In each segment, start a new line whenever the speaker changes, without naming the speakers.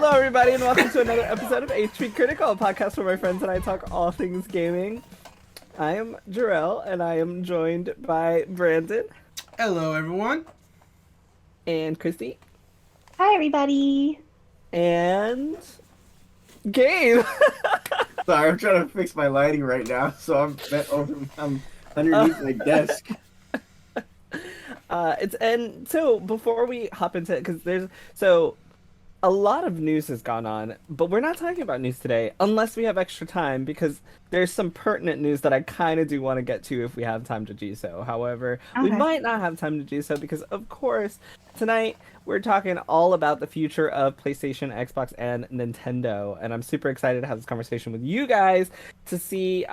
Hello, everybody, and welcome to another episode of HP Critical, a podcast where my friends and I talk all things gaming. I am Jerel, and I am joined by Brandon.
Hello, everyone.
And Kristie.
Hi, everybody.
And Gabe.
Sorry, I'm trying to fix my lighting right now, so I'm underneath my desk.
So before we hop into it, because a lot of news has gone on, but we're not talking about news today unless we have extra time, because there's some pertinent news that I kind of do want to get to if we have time to do so. However, we might not have time to do so because, of course, tonight we're talking all about the future of PlayStation, Xbox, and Nintendo, and I'm super excited to have this conversation with you guys to see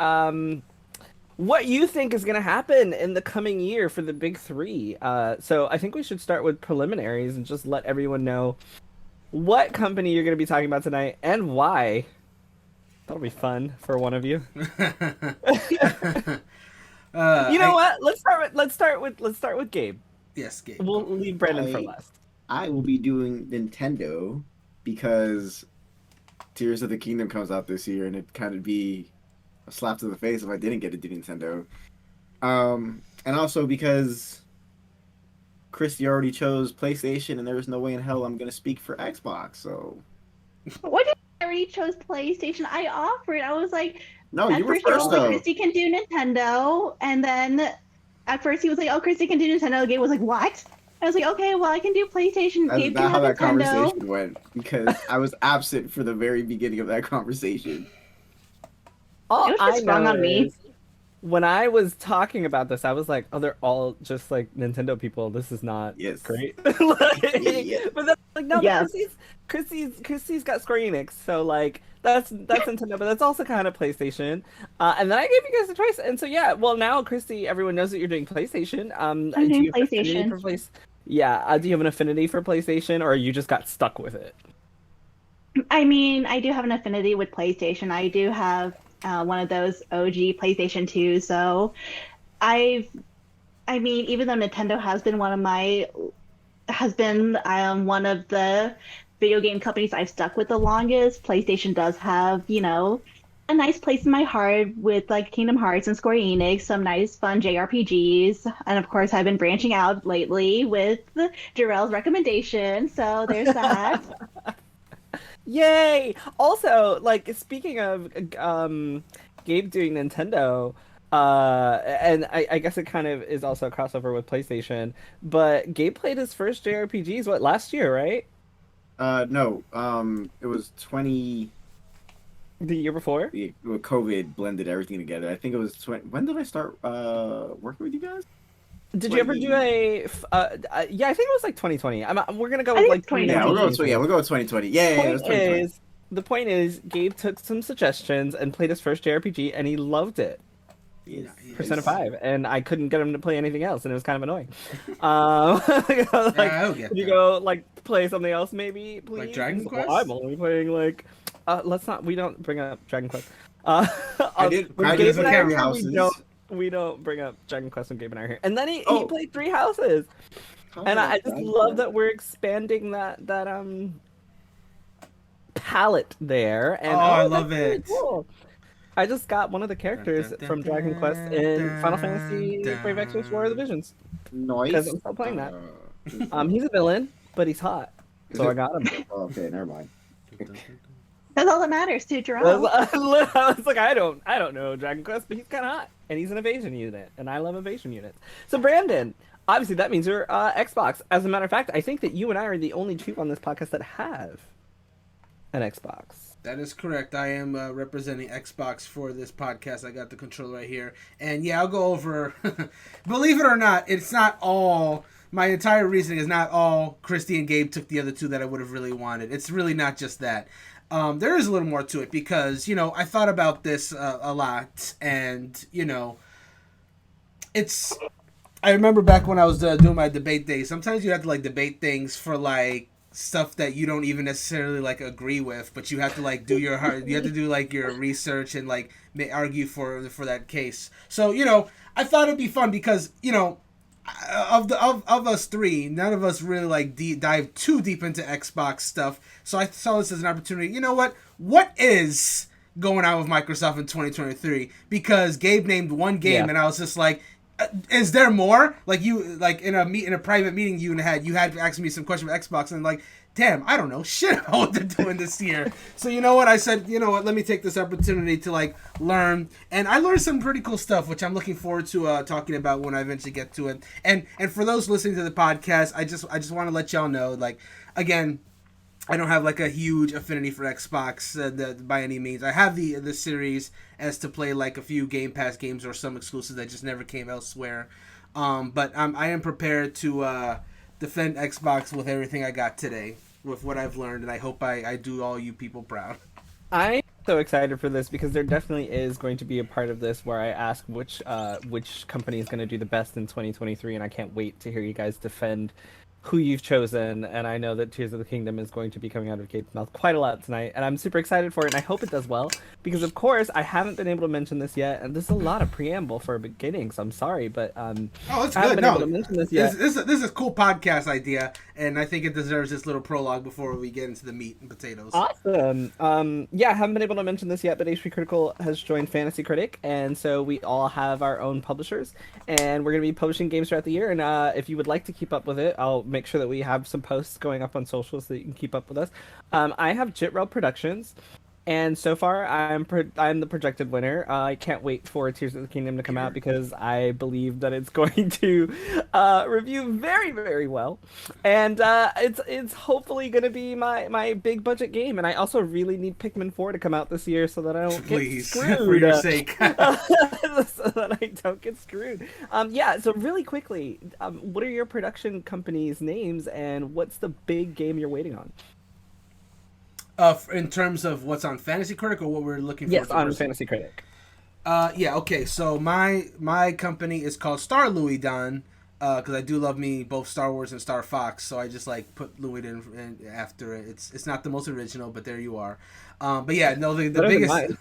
what you think is going to happen in the coming year for the big three. So I think we should start with preliminaries and just let everyone know what company you're going to be talking about tonight and why. That'll be fun for one of you. What? Let's start with Gabe.
Yes, Gabe.
We'll leave Brandon for last.
I will be doing Nintendo because Tears of the Kingdom comes out this year, and it'd kind of be a slap to the face if I didn't get to do Nintendo. And also because Kristie already chose PlayStation, and there was no way in hell I'm going to speak for Xbox, so...
What do you mean I already chose PlayStation? I offered. I was like...
No, you were first,
like,
though.
Kristie can do Nintendo, and then at first he was like, oh, Kristie can do Nintendo. Gabe was like, what? I was like, okay, well, I can do PlayStation.
That's
Gabe
not
can
how
have
that
Nintendo.
conversation went, because I was absent for the very beginning of that conversation.
All
It was just sprung on me.
When I was talking about this, I was like, oh, they're all just like Nintendo people. This is not great.
Yes.
But then, like, no,
Yes.
Kristie's got Square Enix, so like that's Nintendo, but that's also kind of PlayStation. And then I gave you guys a choice, and so yeah, well now Kristie, everyone knows that you're doing PlayStation.
I'm doing PlayStation.
Do you have an affinity for PlayStation, or you just got stuck with it?
I mean, I do have an affinity with PlayStation. I do have one of those OG PlayStation 2, so even though Nintendo has been one of the video game companies I've stuck with the longest, PlayStation does have, a nice place in my heart with like Kingdom Hearts and Square Enix, some nice fun JRPGs, and of course I've been branching out lately with Jerel's recommendation, so there's that.
Yay! Also, like, speaking of Gabe doing Nintendo, and I guess it kind of is also a crossover with PlayStation, but Gabe played his first JRPGs, last year, right?
No, it was 20...
The year before?
COVID blended everything together. I think it was 20... When did I start working with you guys?
Did you ever do a? Yeah, I think it was like 2020. We're gonna go
I
with
think
like
it's 2019.
We'll go with 2020. Yeah, it was 2020.
The point is, Gabe took some suggestions and played his first JRPG, and he loved it.
Yes.
Persona 5, and I couldn't get him to play anything else, and it was kind of annoying. You go like play something else, maybe, please.
Like Dragon Quest?
Well, I'm only playing like. We don't bring up Dragon Quest.
I did.
We don't bring up Dragon Quest when Gabe and I are here. And then he played Three Houses. And I just love that we're expanding that palette there. And
I love it.
Really cool. I just got one of the characters from Dragon Quest in Final Fantasy Brave Exvius War of the Visions.
Nice.
Because I'm still playing that. He's a villain, but he's hot. So I got him.
Okay, never mind.
That's all that matters to Jerel.
I was like, I don't know Dragon Quest, but he's kind of hot, and he's an evasion unit, and I love evasion units. So Brandon, obviously that means you're Xbox. As a matter of fact, I think that you and I are the only two on this podcast that have an Xbox.
That is correct. I am representing Xbox for this podcast. I got the controller right here, and yeah, I'll go over. Believe it or not, it's not all. My entire reasoning is not all Kristie and Gabe took the other two that I would have really wanted. It's really not just that. There is a little more to it because, I thought about this a lot, and, I remember back when I was doing my debate days, sometimes you have to, debate things for, stuff that you don't even necessarily, agree with, but you have to, you have to do, your research and, argue for that case. So, I thought it'd be fun because, of us three, none of us really like dive too deep into Xbox stuff. So I saw this as an opportunity. You know what? What is going on with Microsoft in 2023? Because Gabe named one game,
Yeah.
and I was just like, is there more? Like you, like in a private meeting you had asked me some question about Xbox, and like, damn, I don't know shit about what they're doing this year. So you know what? I said, you know what? Let me take this opportunity to like learn, and I learned some pretty cool stuff, which I'm looking forward to talking about when I eventually get to it. And for those listening to the podcast, I just want to let y'all know, like, again, I don't have like a huge affinity for Xbox by any means. I have the series as to play like a few Game Pass games or some exclusives that just never came elsewhere. But I am prepared to defend Xbox with everything I got today, with what I've learned, and I hope I do all you people proud.
I'm so excited for this because there definitely is going to be a part of this where I ask which company is going to do the best in 2023, and I can't wait to hear you guys defend who you've chosen. And I know that Tears of the Kingdom is going to be coming out of Gabe's mouth quite a lot tonight, and I'm super excited for it, and I hope it does well, because of course I haven't been able to mention this yet, and this is a lot of preamble for a beginning, so I'm sorry, but
Oh, that's
I haven't
good.
been able to mention this yet.
This is a cool podcast idea, and I think it deserves this little prologue before we get into the meat and potatoes.
Awesome. Yeah, I haven't been able to mention this yet, but HP Critical has joined Fantasy Critic, and so we all have our own publishers, and we're going to be publishing games throughout the year. And if you would like to keep up with it, I'll make sure that we have some posts going up on social so that you can keep up with us. I have Jerel Productions. And so far, I'm the projected winner. I can't wait for Tears of the Kingdom to come out because I believe that it's going to review very, very well, and it's hopefully going to be my big budget game. And I also really need Pikmin 4 to come out this year so that I don't
Please,
get screwed.
for your sake.
So that I don't get screwed. Yeah. So really quickly, what are your production companies' names, and what's the big game you're waiting on?
In terms of what's on Fantasy Critic or what we're looking for?
Yes, on Fantasy Critic.
Yeah, okay. So my company is called Star Louis Don, because I do love me both Star Wars and Star Fox. So I just like put Louis in after it. It's not the most original, but there you are. But yeah, no, the biggest,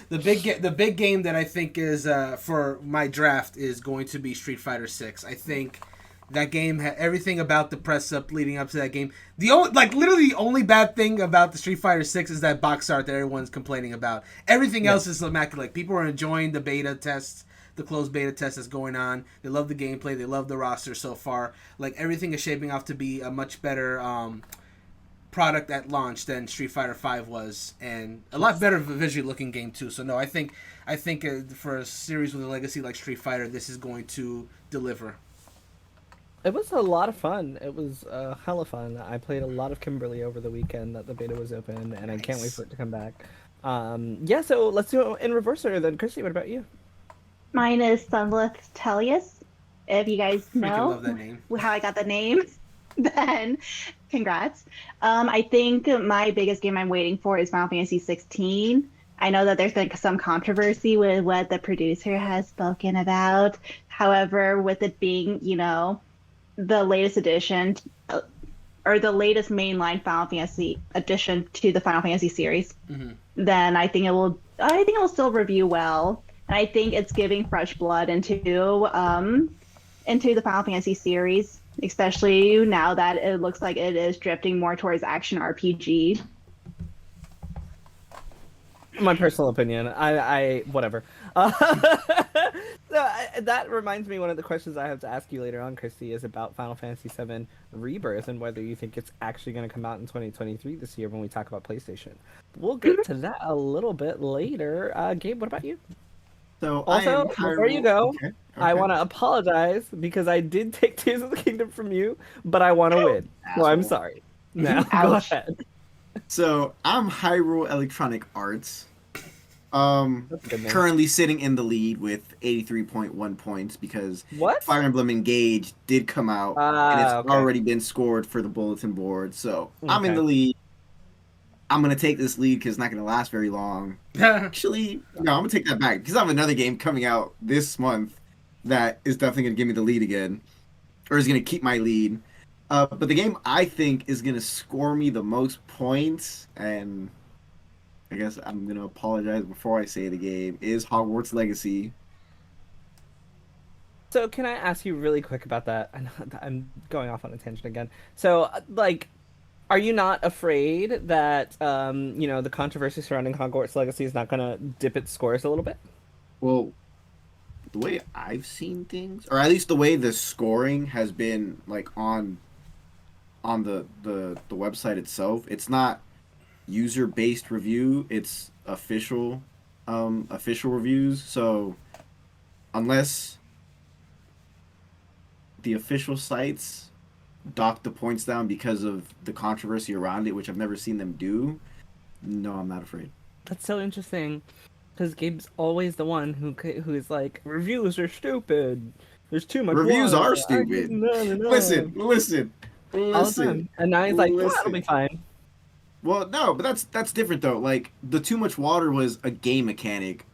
the big game that I think is for my draft is going to be Street Fighter 6. I think that game had everything about the press up leading up to that game. Literally the only bad thing about the Street Fighter 6 is that box art that everyone's complaining about. Everything else is immaculate. People are enjoying the beta tests, the closed beta test that's going on. They love the gameplay. They love the roster so far. Like, everything is shaping off to be a much better product at launch than Street Fighter 5 was, and a lot better visually looking game too. So no, I think for a series with a legacy like Street Fighter, this is going to deliver.
It was a lot of fun. It was hella fun. I played a lot of Kimberly over the weekend that the beta was open, and I can't wait for it to come back. Yeah, so let's do it in reverse order then. Kristie, what about you?
Mine is Sunless Tellius. If you guys know
love that name.
how I got the name, then congrats. I think my biggest game I'm waiting for is Final Fantasy 16. I know that there's been some controversy with what the producer has spoken about. However, with it being, the latest edition or the latest mainline Final Fantasy addition to the Final Fantasy series, then I think it will still review well, and I think it's giving fresh blood into the Final Fantasy series, especially now that it looks like it is drifting more towards action RPG.
My personal opinion. I whatever. That reminds me, one of the questions I have to ask you later on, Kristie, is about Final Fantasy VII Rebirth and whether you think it's actually going to come out in 2023 this year when we talk about PlayStation. We'll get to that a little bit later. Gabe, what about you?
So
Also, before you go,
okay.
I want to apologize because I did take Tears of the Kingdom from you, but I want to win. So I'm sorry. Now, go ahead.
So I'm Hyrule Electronic Arts. Currently sitting in the lead with 83.1 points because
What?
Fire Emblem Engage did come out and it's already been scored for the bulletin board. So I'm in the lead. I'm going to take this lead because it's not going to last very long. Actually, no, I'm going to take that back because I have another game coming out this month that is definitely going to give me the lead again, or is going to keep my lead. But the game I think is going to score me the most points, and I guess I'm going to apologize before I say the game, is Hogwarts Legacy.
So can I ask you really quick about that? I know that I'm going off on a tangent again. So like, are you not afraid that the controversy surrounding Hogwarts Legacy is not gonna dip its scores a little bit?
Well, the way I've seen things, or at least the way the scoring has been like on the website itself, it's not user based review, it's official reviews. So unless the official sites dock the points down because of the controversy around it, which I've never seen them do, no, I'm not afraid.
That's so interesting, because Gabe's always the one who is like, reviews are stupid. There's too much.
Reviews
water.
are stupid.
No, no, no.
Listen.
All the time. And now he's like, well, it'll be fine.
Well, no, but that's different though. Like the too much water was a game mechanic,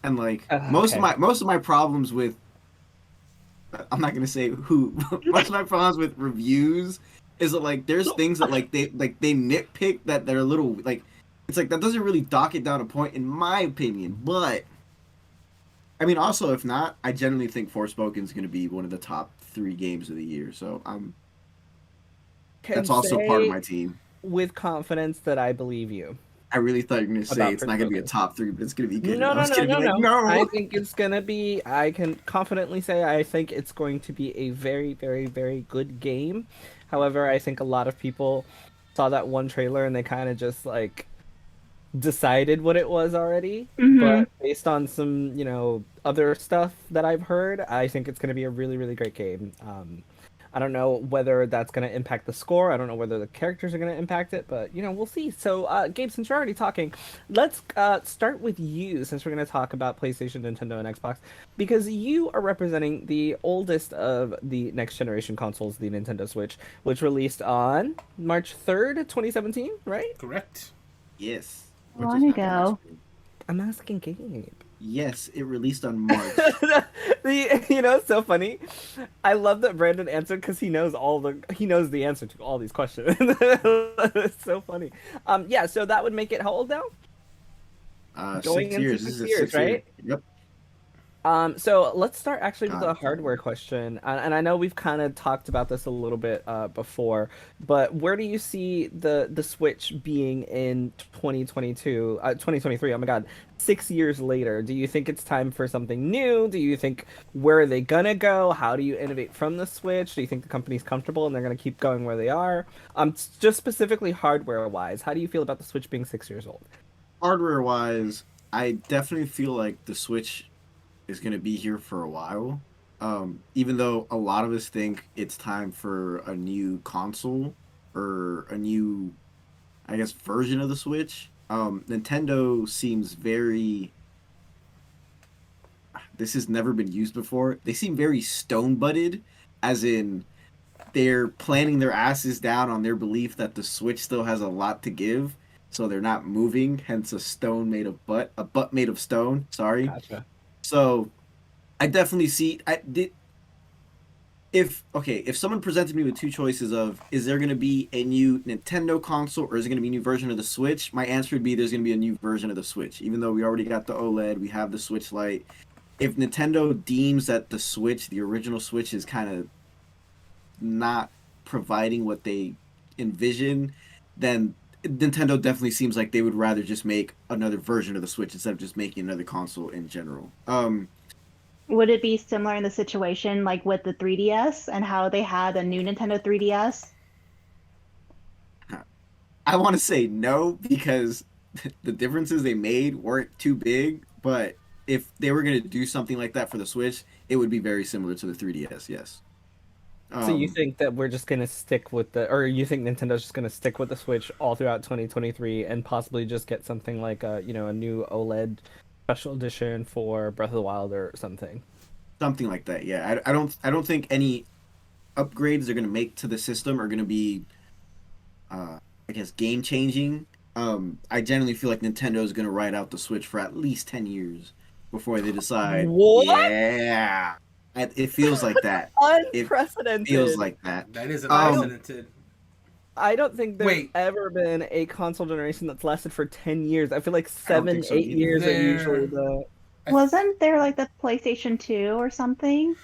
and like most of my problems with, I'm not gonna say who, most of my problems with reviews is that like there's things that they nitpick that they're a little like, it's like that doesn't really dock it down a point in my opinion. But I mean, also if not, I generally think Forspoken is gonna be one of the top 3 games of the year. So that's also part of my team.
With confidence that I believe you.
I really thought you were going to say it's not going to be a top 3, but it's going to be good.
No.
No.
I think it's going to be, I can confidently say I think it's going to be a very, very, very good game. However, I think a lot of people saw that one trailer and they kind of just like decided what it was already.
Mm-hmm.
But based on some, other stuff that I've heard, I think it's going to be a really, really great game. I don't know whether that's going to impact the score. I don't know whether the characters are going to impact it, but, we'll see. So, Gabe, since you're already talking, let's start with you, since we're going to talk about PlayStation, Nintendo, and Xbox, because you are representing the oldest of the next-generation consoles, the Nintendo Switch, which released on March 3rd, 2017, right?
Correct.
Yes.
Long ago.
I'm asking Gabe.
Yes, it released on March.
It's so funny. I love that Brandon answered because he knows the answer to all these questions. It's so funny. So that would make it how old now?
6 years.
Into 6 years, right?
Yep.
So let's start actually with the hardware question. And I know we've kind of talked about this a little bit before, but where do you see the Switch being in 2023? Oh my God, 6 years later. Do you think it's time for something new? Do you think, where are they gonna go? How do you innovate from the Switch? Do you think the company's comfortable and they're gonna keep going where they are? Just specifically hardware-wise, how do you feel about the Switch being 6 years old?
Hardware-wise, I definitely feel like the Switch is going to be here for a while. Even though a lot of us think it's time for a new console or a new, I guess, version of the Switch. Nintendo seems very... This has never been used before. They seem very stone-butted, as in they're planning their asses down on their belief that the Switch still has a lot to give, so they're not moving, hence a butt made of stone, sorry.
Gotcha.
So, I definitely see. If someone presented me with 2 choices of, is there going to be a new Nintendo console or is it going to be a new version of the Switch? My answer would be there's going to be a new version of the Switch. Even though we already got the OLED, we have the Switch Lite. If Nintendo deems that the Switch, the original Switch, is kind of not providing what they envision, then Nintendo definitely seems like they would rather just make another version of the Switch instead of just making another console in general.
Would it be similar in the situation like with the 3DS and how they had a new Nintendo 3DS?
I want to say no, because the differences they made weren't too big, but if they were going to do something like that for the Switch, it would be very similar to the 3DS, yes.
So you think that we're just gonna stick with or you think Nintendo's just gonna stick with the Switch all throughout 2023 and possibly just get something like a new OLED special edition for Breath of the Wild or something?
Something like that, yeah. I don't think any upgrades they're gonna make to the system are gonna be, I guess, game changing. I generally feel like Nintendo is gonna ride out the Switch for at least 10 years before they decide.
What?
Yeah. It feels like that.
Unprecedented.
It feels like that.
That is unprecedented.
I don't think there's ever been a console generation that's lasted for 10 years. I feel like 7, 8 years are usually the...
Wasn't there like the PlayStation 2 or something?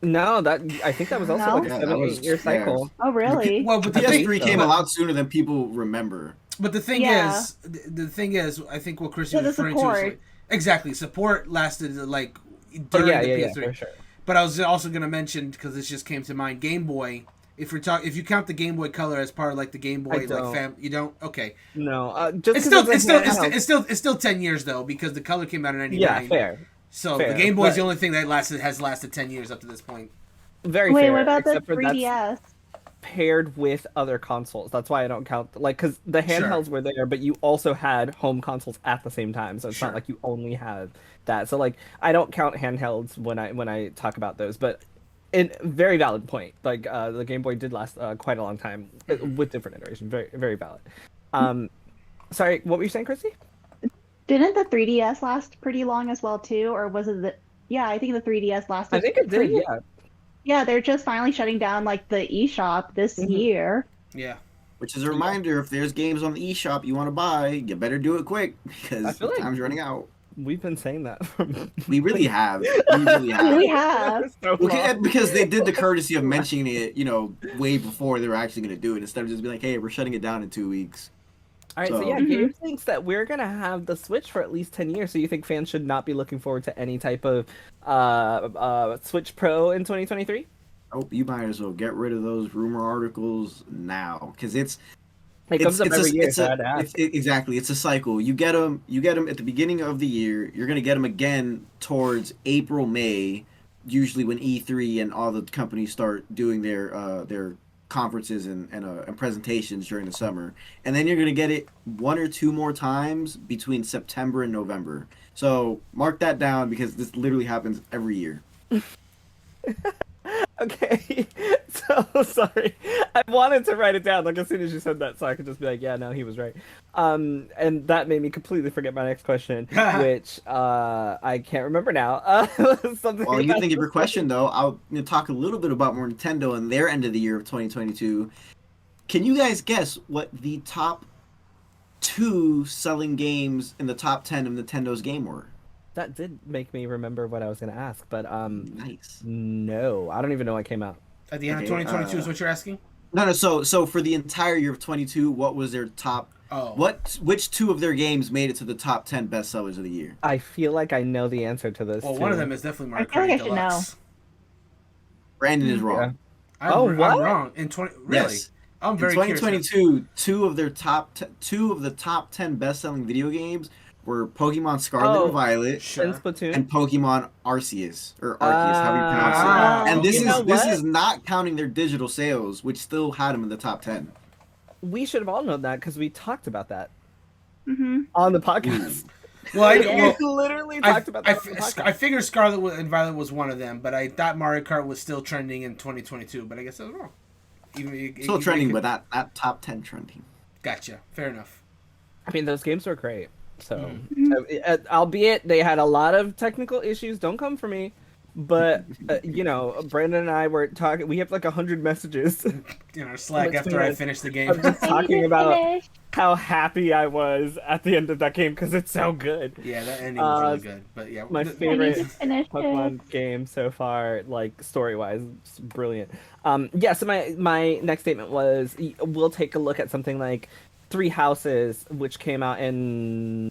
No, that I think that was also
No?
like a
Yeah,
7-8 year cycle.
Oh, really?
Well, but
The
the thing,
PS3 came a
but,
lot sooner than people remember.
but the thing
Yeah.
is, the thing is, I think what Kristie
So
was
the
referring to is
support.
like, exactly support lasted like
Oh,
during
yeah,
the
yeah, yeah,
PS3.
for sure.
But I was also going to mention, because this just came to mind, Game Boy. If you count the Game Boy Color as part of like the Game Boy
don't.
you don't. Okay,
No, just
it's
'cause
still
a
it's still
handheld.
it's still 10 years though, because the Color came out in '99.
Yeah, fair.
So
Fair,
the Game Boy is
but-
the only thing that has lasted 10 years up to this point.
Very
Wait,
fair.
what about the
except for that's
3DS?
paired with other consoles. That's why I don't count because the
Sure.
handhelds were there, but you also had home consoles at the same time. So it's
Sure.
not like you only had that. So like I don't count handhelds when I talk about those, but in very valid point. Like the Game Boy did last quite a long time with different iterations. Very very valid. Sorry, what were you saying, Kristie?
Didn't the 3DS last pretty long as well too, or was it the? Yeah, I think the 3DS lasted.
I think it did.
pretty-
Yeah.
Yeah, they're just finally shutting down like the eShop this
Mhm.
year.
Yeah.
Which is a reminder, if there's games on the eShop you want to buy, you better do it quick
I
because
feel like-
time's running out.
We've been saying that. From...
We really have. We really have.
We have.
So
Okay,
long.
because they did the courtesy of mentioning it, way before they were actually going to do it, instead of just being like, "Hey, we're shutting it down in 2 weeks."
All right, so
So-
yeah,
Mhm.
Gabe thinks that we're gonna have the Switch for at least 10 years. So you think fans should not be looking forward to any type of Switch Pro in 2023?
Oh, you might as well get rid of those rumor articles now, because
It comes up every year, so I had to ask.
exactly. It's a cycle. You get them at the beginning of the year. You're gonna get them again towards April, May, usually when E3 and all the companies start doing their conferences and presentations during the summer, and then you're gonna get it one or two more times between September and November. So mark that down because this literally happens every year.
Okay, so sorry. I wanted to write it down like as soon as you said that, so I could just be like, yeah, no, he was right. And that made me completely forget my next question, which I can't remember now. Something
While you
about-
think of your question, though, I'll talk a little bit about more Nintendo and their end of the year of 2022. Can you guys guess what the top 2 selling games in the top 10 of Nintendo's game were?
That did make me remember what I was gonna ask, but
Nice.
no, I don't even know what came out.
At the end
Okay,
of 2022 is what you're asking?
No. So for the entire year of 22, what was their top?
Oh.
Which 2 of their games made it to the top 10 best sellers of the year?
I feel like I know the answer to this.
Well,
too.
one of them is definitely Mario
I feel like
Kart
I should
Deluxe.
Brandon is wrong.
I'm,
Oh,
I'm
what?
wrong. Really?
Yes.
I'm
In
very curious.
2022, 2 of the top 10 best-selling video games were Pokemon Scarlet
Oh.
and Violet
Sure.
And Splatoon.
and Pokemon Arceus, however you pronounce
Ah,
it. And this
you
is
know
this
what?
is not counting their digital sales, which still had them in the top 10.
We should have all known that because we talked about that
Hmm.
on the podcast.
Well,
Yeah.
We literally
I,
talked about
I,
that on the podcast.
I figured Scarlet and Violet was one of them, but I thought Mario Kart was still trending in 2022, but I guess I was wrong.
Still trending,
but
but not top 10 trending.
Gotcha. Fair enough.
I mean, those games were great. So,
Mhm.
albeit they had a lot of technical issues. Don't come for me. But Brandon and I were talking. We have like 100 messages
In our Slack
Let's
after
do
I
it.
finished the game.
of just talking about
Finish.
how happy I was at the end of that game because it's so good.
Yeah, that ending was really good. But yeah,
my
the-
I need
favorite
to finish it.
Pokemon game so far, like story wise, it's brilliant. So my next statement was we'll take a look at something like Three Houses, which came out in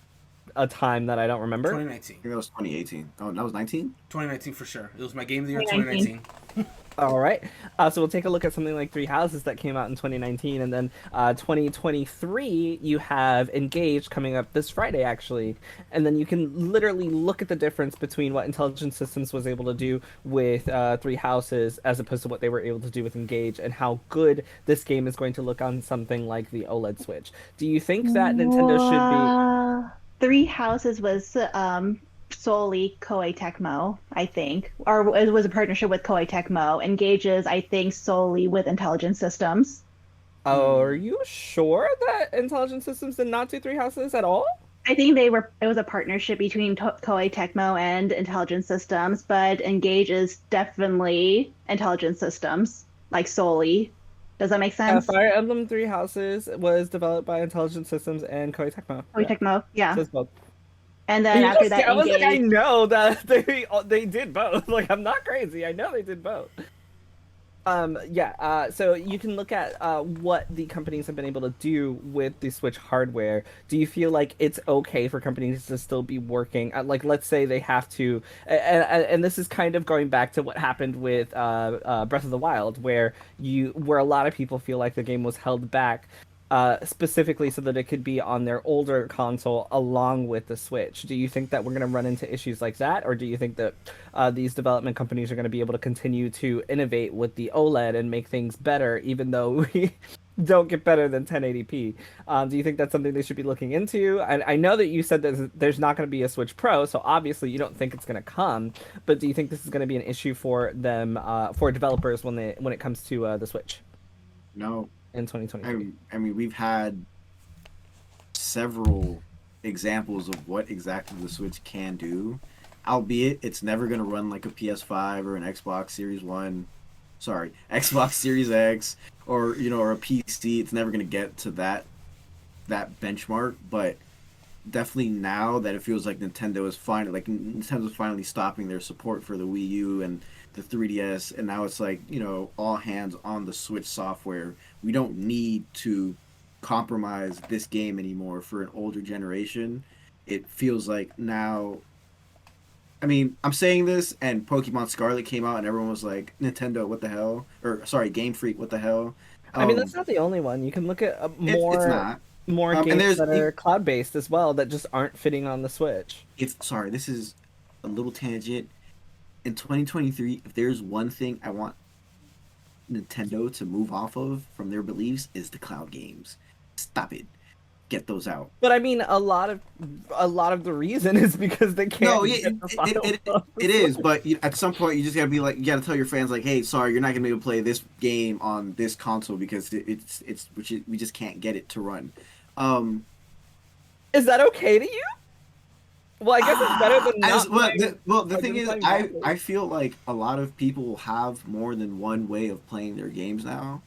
a time that I don't remember.
2019.
I think that was 2018. Oh, that was 19?
2019 for sure. It was my game of the year
2019.
2019.
All right. So we'll take a look at something like Three Houses that came out in 2019, and then 2023 you have Engage coming up this Friday actually, and then you can literally look at the difference between what Intelligent Systems was able to do with Three Houses as opposed to what they were able to do with Engage, and how good this game is going to look on something like the OLED Switch. Do you think that Nintendo should
Three Houses was solely Koei Tecmo, I think, or it was a partnership with Koei Tecmo. Engages, I think, solely with Intelligent Systems.
be? Oh, are you sure that Intelligent Systems did not do Three Houses at all?
I think they were. It was a partnership between Koei Tecmo and Intelligent Systems, but Engage is definitely Intelligent Systems, like solely. Does that make sense?
Fire Emblem Three Houses was developed by Intelligent Systems and Koei Tecmo.
Koei Tecmo, yeah.
So it's both.
And then after that,
I was like, I
engage.
know that they did both. Like, I'm not crazy. I know they did both. Yeah, so you can look at what the companies have been able to do with the Switch hardware. Do you feel like it's okay for companies to still be working? Like, let's say they have to, and this is kind of going back to what happened with Breath of the Wild, where a lot of people feel like the game was held back. Specifically so that it could be on their older console along with the Switch. Do you think that we're going to run into issues like that, or do you think that these development companies are going to be able to continue to innovate with the OLED and make things better, even though we don't get better than 1080p? Do you think that's something they should be looking into? I know that you said that there's not going to be a Switch Pro, so obviously you don't think it's going to come. But do you think this is going to be an issue for them, for developers when it comes to the Switch
No.
in 2023?
I mean, we've had several examples of what exactly the Switch can do, albeit it's never going to run like a PS5 or an Xbox Series One, Xbox Series X, or or a PC. It's never going to get to that benchmark. But definitely now that it feels like Nintendo's finally stopping their support for the Wii U and the 3DS, and now it's like, all hands on the Switch software. We don't need to compromise this game anymore for an older generation. It feels like now, I mean, I'm saying this, and Pokemon Scarlet came out and everyone was like, Nintendo, what the hell? Or sorry, Game Freak, what the hell?
I mean, that's not the only one. You can look at
It's not.
more games that are cloud-based as well that just aren't fitting on the Switch.
This is a little tangent. In 2023, if there's one thing I want Nintendo to move off of from their beliefs, is the cloud games. Stop it. Get those out.
But I mean, a lot of the reason is because they can't.
No, yeah, it is. But at some point, you just gotta be like, you gotta tell your fans like, hey, sorry, you're not gonna be able to play this game on this console because we just can't get it to run.
Is that okay to you? Well, I guess it's better than not.
The thing is, I feel like a lot of people have more than one way of playing their games now,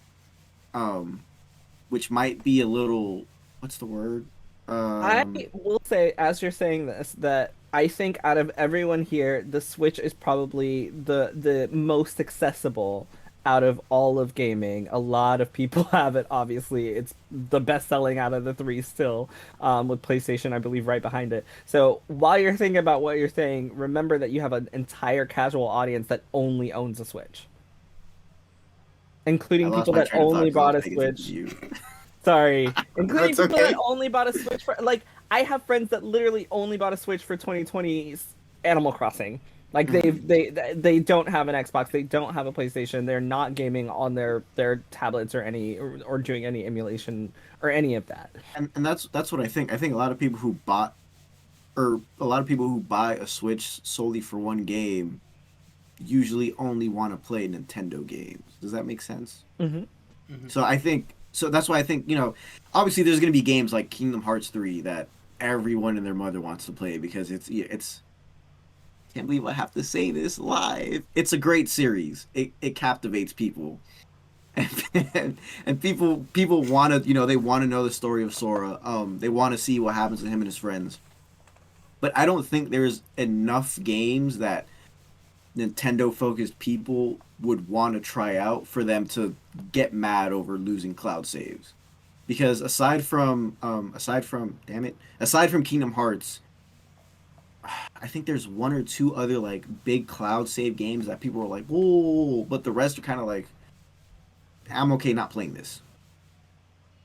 which might be a little, what's the word?
I will say, as you're saying this, that I think out of everyone here, the Switch is probably the most accessible out of all of gaming. A lot of people have it. Obviously, it's the best selling out of the three still, with PlayStation, I believe, right behind it. So while you're thinking about what you're saying, remember that you have an entire casual audience that only owns a Switch, including people that only bought a Switch. Sorry, including people that only bought a Switch for, like, I have friends that literally only bought a Switch for 2020's Animal Crossing. Like, they don't have an Xbox, they don't have a PlayStation, they're not gaming on their tablets or doing any emulation or any of that.
And that's what I think. I think a lot of people who buy a Switch solely for one game usually only want to play Nintendo games. Does that make sense? Mm-hmm. Mm-hmm. So that's why I think, obviously there's going to be games like Kingdom Hearts 3 that everyone and their mother wants to play because it's can't believe I have to say this live. It's a great series. It captivates people. And people want to, they want to know the story of Sora. They want to see what happens to him and his friends. But I don't think there's enough games that Nintendo-focused people would want to try out for them to get mad over losing cloud saves. Because aside from Kingdom Hearts, I think there's one or two other like big cloud save games that people are like, whoa, but the rest are kind of like, I'm okay not playing this.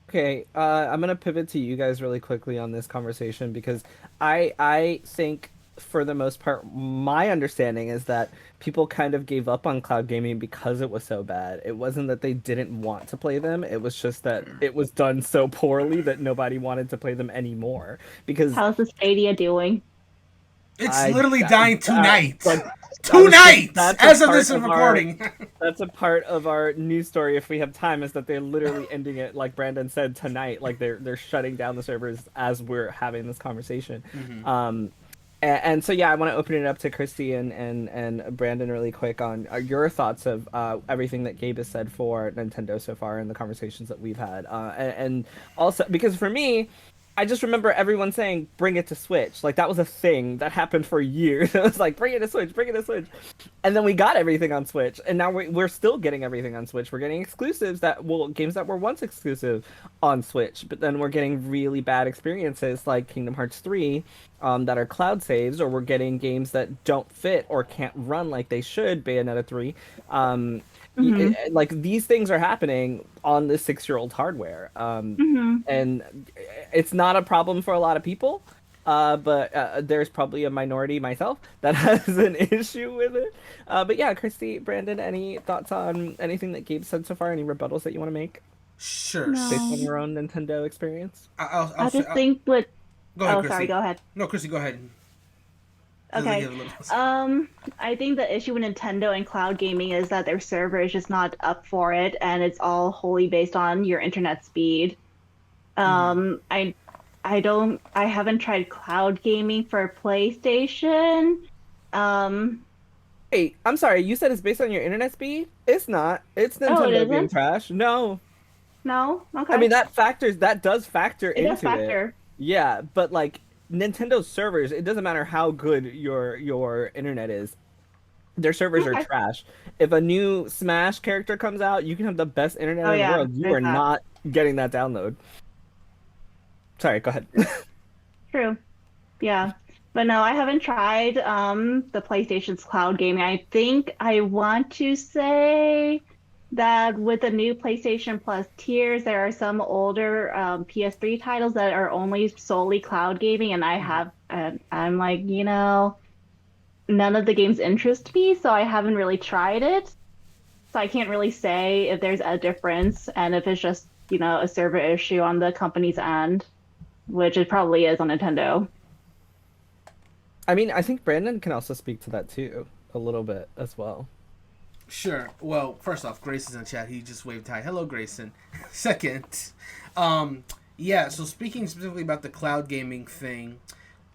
Okay, I'm gonna pivot to you guys really quickly on this conversation because I think for the most part, my understanding is that people kind of gave up on cloud gaming because it was so bad. It wasn't that they didn't want to play them. It was just that it was done so poorly that nobody wanted to play them anymore. Because
how's the Stadia doing?
It's literally dying tonight. Tonight! As of this recording.
That's a part of our news story, if we have time, is that they're literally ending it, like Brandon said, tonight. Like, they're shutting down the servers as we're having this conversation. Mm-hmm. And so, yeah, I want to open it up to Kristie and Brandon really quick on your thoughts of everything that Gabe has said for Nintendo so far in the conversations that we've had. And also, because for me, I just remember everyone saying, bring it to Switch. Like, that was a thing that happened for years. It was like, bring it to Switch, bring it to Switch. And then we got everything on Switch. And now we're still getting everything on Switch. We're getting exclusives games that were once exclusive on Switch. But then we're getting really bad experiences like Kingdom Hearts 3 that are cloud saves, or we're getting games that don't fit or can't run like they should, Bayonetta 3. Like, these things are happening on the 6-year-old hardware. And it's not a problem for a lot of people, but there's probably a minority, myself, that has an issue with it. But yeah, Kristie, Brandon, any thoughts on anything that Gabe said so far? Any rebuttals that you want to make
Sure.
No.
based on your own Nintendo experience?
I just think with.
Go ahead,
Oh,
Kristie.
sorry. Go ahead.
No, Kristie, go ahead.
Okay. I think the issue with Nintendo and cloud gaming is that their server is just not up for it, and it's all wholly based on your internet speed. I haven't tried cloud gaming for PlayStation.
Hey, I'm sorry, you said it's based on your internet speed? It's not. It's Nintendo being
isn't?
trash. No.
No? Okay.
I mean, that does factor
it
into
does factor.
Yeah, but like Nintendo's servers, it doesn't matter how good your internet is. Their servers are
Okay.
trash. If a new Smash character comes out, you can have the best internet
Oh,
in the
yeah,
world. You
there's
are
that.
not getting that download. Sorry, go ahead.
True. Yeah. But no, I haven't tried the PlayStation's cloud gaming. I think I want to say that with the new PlayStation Plus tiers, there are some older PS3 titles that are only solely cloud gaming, and I'm like, none of the games interest me, so I haven't really tried it. So I can't really say if there's a difference and if it's just, a server issue on the company's end, which it probably is on Nintendo.
I mean, I think Brandon can also speak to that too, a little bit as well.
Sure. Well, first off, Grayson's in the chat. He just waved hi. Hello, Grayson. Second, yeah. So speaking specifically about the cloud gaming thing,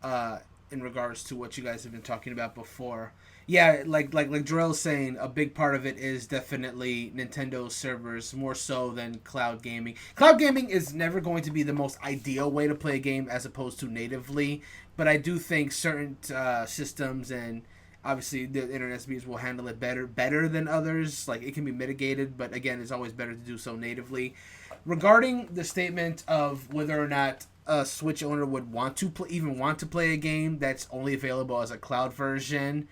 in regards to what you guys have been talking about before, yeah, like Jerel's saying, a big part of it is definitely Nintendo servers more so than cloud gaming. Cloud gaming is never going to be the most ideal way to play a game as opposed to natively, but I do think certain systems and obviously the internet speeds will handle it better than others. Like, it can be mitigated, but again, it's always better to do so natively. Regarding the statement of whether or not a Switch owner would want to play a game that's only available as a cloud version,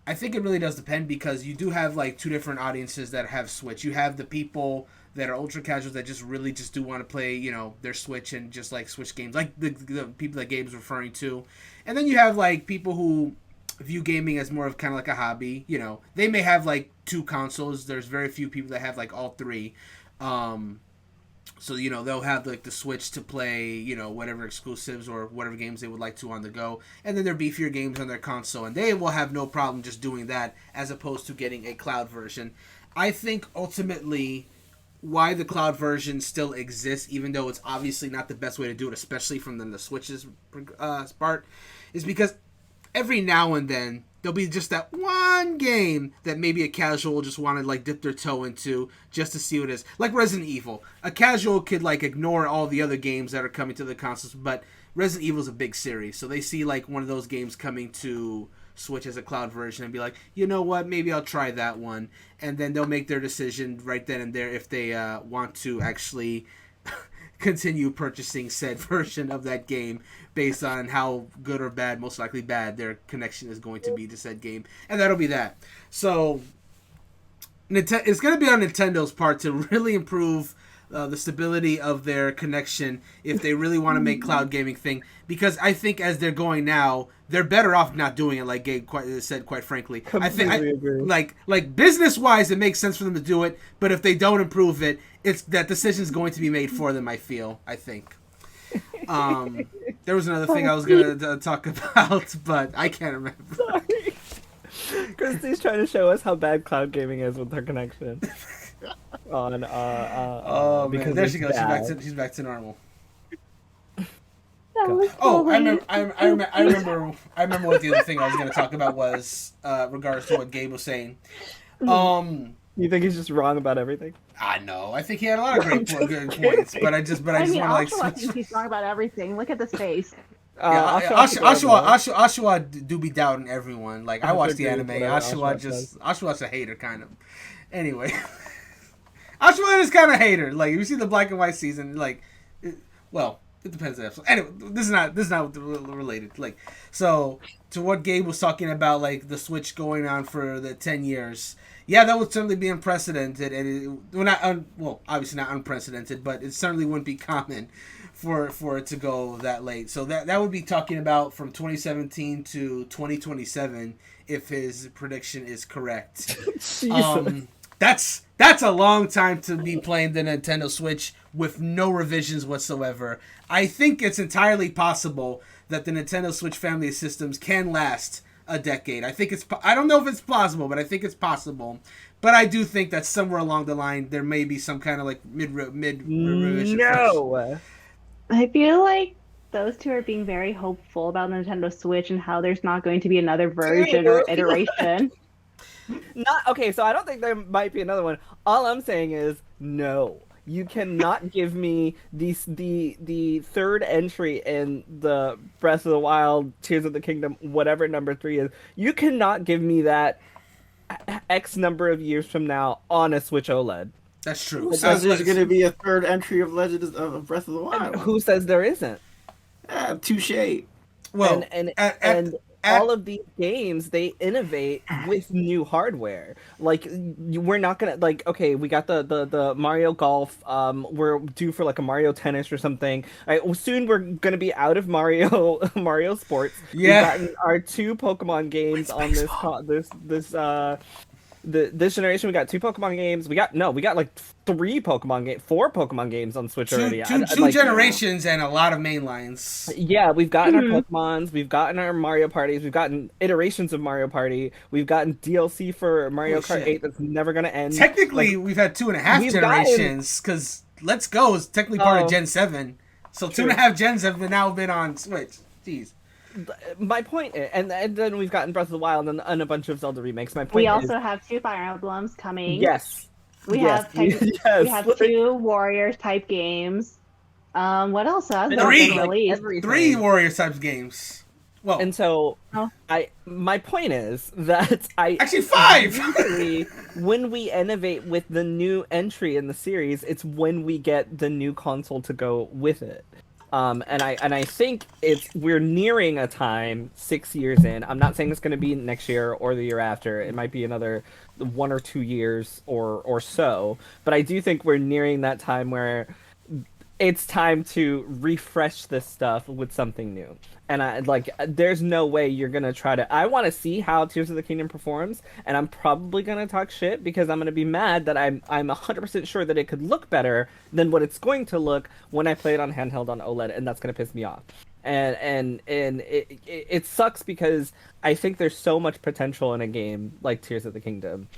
I think it really does depend, because you do have like two different audiences that have Switch. You have the people that are ultra casuals that just really just do want to play, their Switch and just like Switch games, like the people that Gabe's referring to. And then you have like people who view gaming as more of kind of like a hobby. They may have like two consoles. There's very few people that have like all three. So, they'll have like the Switch to play, whatever exclusives or whatever games they would like to on the go. And then their beefier games on their console. And they will have no problem just doing that as opposed to getting a cloud version. I think ultimately why the cloud version still exists, even though it's obviously not the best way to do it, especially from the Switch's part, is because every now and then there'll be just that one game that maybe a casual will just want to like dip their toe into just to see what it is. Like Resident Evil. A casual could like ignore all the other games that are coming to the consoles, but Resident Evil is a big series. So they see like one of those games coming to Switch as a cloud version and be like, you know what, maybe I'll try that one. And then they'll make their decision right then and there if they want to actually continue purchasing said version of that game based on how good or bad, most likely bad, their connection is going to be to said game. And that'll be that. So it's going to be on Nintendo's part to really improve the stability of their connection if they really want to make cloud gaming thing. Because I think as they're going now, they're better off not doing it, like Gabe said, quite frankly. I think,
agree.
like business-wise, it makes sense for them to do it. But if they don't improve it, it's that decision is going to be made for them, I think. There was another thing I was going to talk about, but I can't remember.
Sorry. Kristie's trying to show us how bad cloud gaming is with her connection.
Oh,
because
man. There
it's
she goes.
bad.
She's back to normal.
That was
Oh, I
silly.
remember what the other thing I was going to talk about was regards to what Gabe was saying.
You think he's just wrong about everything?
I know. I think he had a lot of
I'm
great
just
good
kidding.
points, but I just want to like
Oshawa
switch.
thinks he's wrong about everything. Look at this face.
Oshawa do be doubting everyone. Like I watched the
Agreed,
anime.
whatever
Oshawa's a hater kind of. Anyway, Oshawa is kind of hater. Like you see the black and white season, like, well, it depends on the episode. Anyway, this is not related. Like, so to what Gabe was talking about, like the Switch going on for the 10 years. Yeah, that would certainly be unprecedented, and obviously not unprecedented, but it certainly wouldn't be common for it to go that late. So that would be talking about from 2017 to 2027 if his prediction is correct. That's a long time to be playing the Nintendo Switch with no revisions whatsoever. I think it's entirely possible that the Nintendo Switch family of systems can last a decade. I don't know if it's plausible, but I think it's possible. But I do think that somewhere along the line there may be some kind of like mid revision.
No.
I feel like those two are being very hopeful about Nintendo Switch and how there's not going to be another version or iteration.
Not okay. So I don't think there might be another one. All I'm saying is no. You cannot give me the third entry in the Breath of the Wild, Tears of the Kingdom, whatever number 3 is. You cannot give me that X number of years from now on a Switch OLED.
That's true.
Who says there's going to be a third entry of Legend of Breath of the Wild?
And who says there isn't?
Touche.
Well,
and all of these games, they innovate with new hardware. Like we're not gonna like okay, we got the Mario Golf. We're due for like a Mario Tennis or something. Soon we're gonna be out of Mario Sports.
Yeah,
we've gotten our 2 Pokemon games on this generation. We got 2 Pokemon games. We got like 4 Pokemon games on Switch already.
Two generations and a lot of main lines.
Yeah, we've gotten our Pokemons, we've gotten our Mario parties, we've gotten iterations of Mario Party, we've gotten DLC for Mario Kart 8 that's never gonna end.
Technically, we've had 2.5 generations because Let's Go is technically part of Gen 7. So true. 2.5 gens have now been on Switch. Jeez.
My point is, and then we've gotten Breath of the Wild and a bunch of Zelda remakes. My point
we also have 2 Fire Emblems coming.
Yes.
We have 2 Warriors type games. What else has been released?
3 Warriors type games. Well,
and so my point is that
actually 5.
Usually, when we innovate with the new entry in the series, it's when we get the new console to go with it. And I think we're nearing a time 6 years in. I'm not saying it's going to be next year or the year after. It might be another 1 or 2 years or so. But I do think we're nearing that time where it's time to refresh this stuff with something new. And there's no way you're gonna try to. I want to see how Tears of the Kingdom performs, and I'm probably gonna talk shit because I'm gonna be mad that I'm 100% sure that it could look better than what it's going to look when I play it on handheld on OLED, and that's gonna piss me off. And it sucks because I think there's so much potential in a game like Tears of the Kingdom.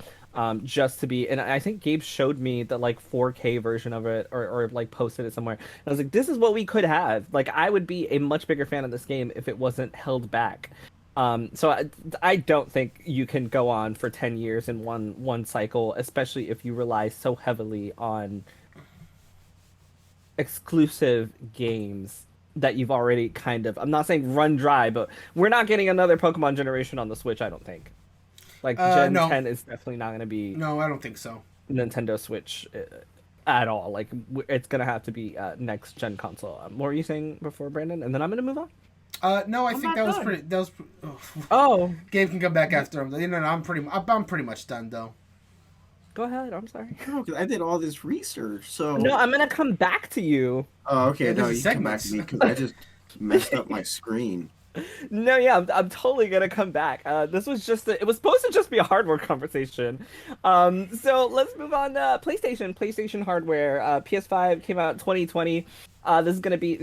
Just to be, and I think Gabe showed me the 4K version of it, or posted it somewhere. And I was like, this is what we could have. I would be a much bigger fan of this game if it wasn't held back. So I don't think you can go on for 10 years in one cycle, especially if you rely so heavily on exclusive games that you've already kind of. I'm not saying run dry, but we're not getting another Pokemon generation on the Switch. I don't think. Gen 10 is definitely not going to be...
No, I don't think so.
Nintendo Switch at all. It's going to have to be next gen console. What were you saying before, Brandon? And then I'm going to move on?
No, I think that was pretty...
Oh.
Gabe can come back after him. No, I'm pretty much done, though.
Go ahead. I'm sorry.
No, because I did all this research, so...
No, I'm going to come back to you.
Oh, okay. No, you come back to me, because I just messed up my screen.
No, yeah, I'm totally gonna come back. This was it was supposed to just be a hardware conversation. So let's move on to PlayStation hardware. PS5 came out 2020. This is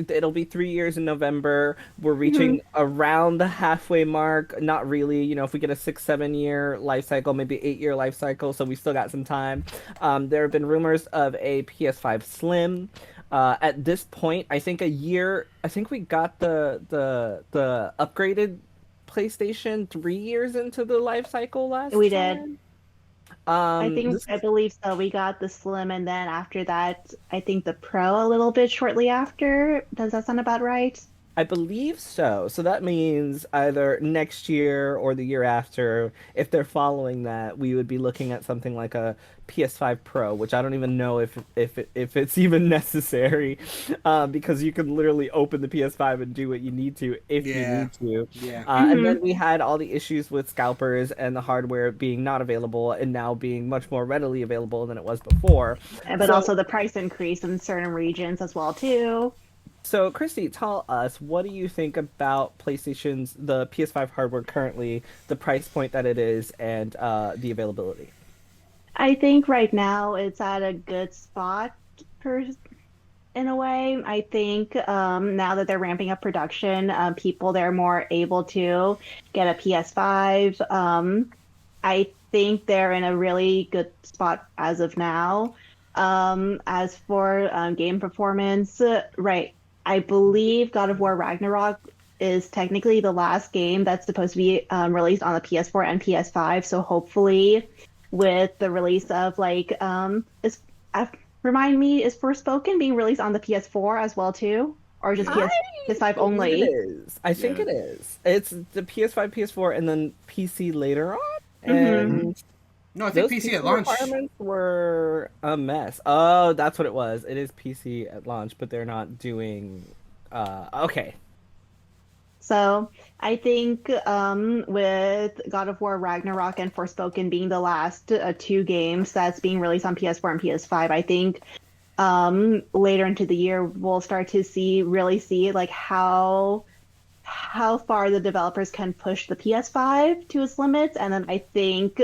it'll be 3 years in November. We're reaching around the halfway mark. Not really, if we get a 6-7 year life cycle, maybe 8-year life cycle, so we still got some time. There have been rumors of a PS5 Slim. At this point, I think we got the upgraded PlayStation 3 years into the life cycle last time.
We did. I believe so. We got the Slim, and then after that, I think the Pro a little bit shortly after. Does that sound about right?
I believe so. So that means either next year or the year after, if they're following that, we would be looking at something like a PS5 Pro, which I don't even know if it's even necessary, because you can literally open the PS5 and do what you need to if you
Yeah.
need to.
Yeah.
And then we had all the issues with scalpers and the hardware being not available and now being much more readily available than it was before.
But
So-
also the price increase in certain regions as well too.
So, Kristie, tell us, what do you think about the PS5 hardware currently, the price point that it is, and the availability?
I think right now it's at a good spot per in a way. I think now that they're ramping up production, people they're more able to get a PS5. I think they're in a really good spot as of now. As for game performance, right, I believe God of War Ragnarok is technically the last game that's supposed to be released on the PS4 and PS5. So hopefully, with the release of remind me, is Forspoken being released on the PS4 as well too, or just PS5 only?
It is. I think
Yeah.
it is. It's the PS5, PS4, and then PC later on. And
No, I think
those
PC at launch.
requirements were a mess. Oh, that's what it was. It is PC at launch, but they're not doing. Okay.
So I think with God of War Ragnarok and Forspoken being the last two games that's being released on PS4 and PS5, I think later into the year we'll start to really see like how far the developers can push the PS5 to its limits, and then I think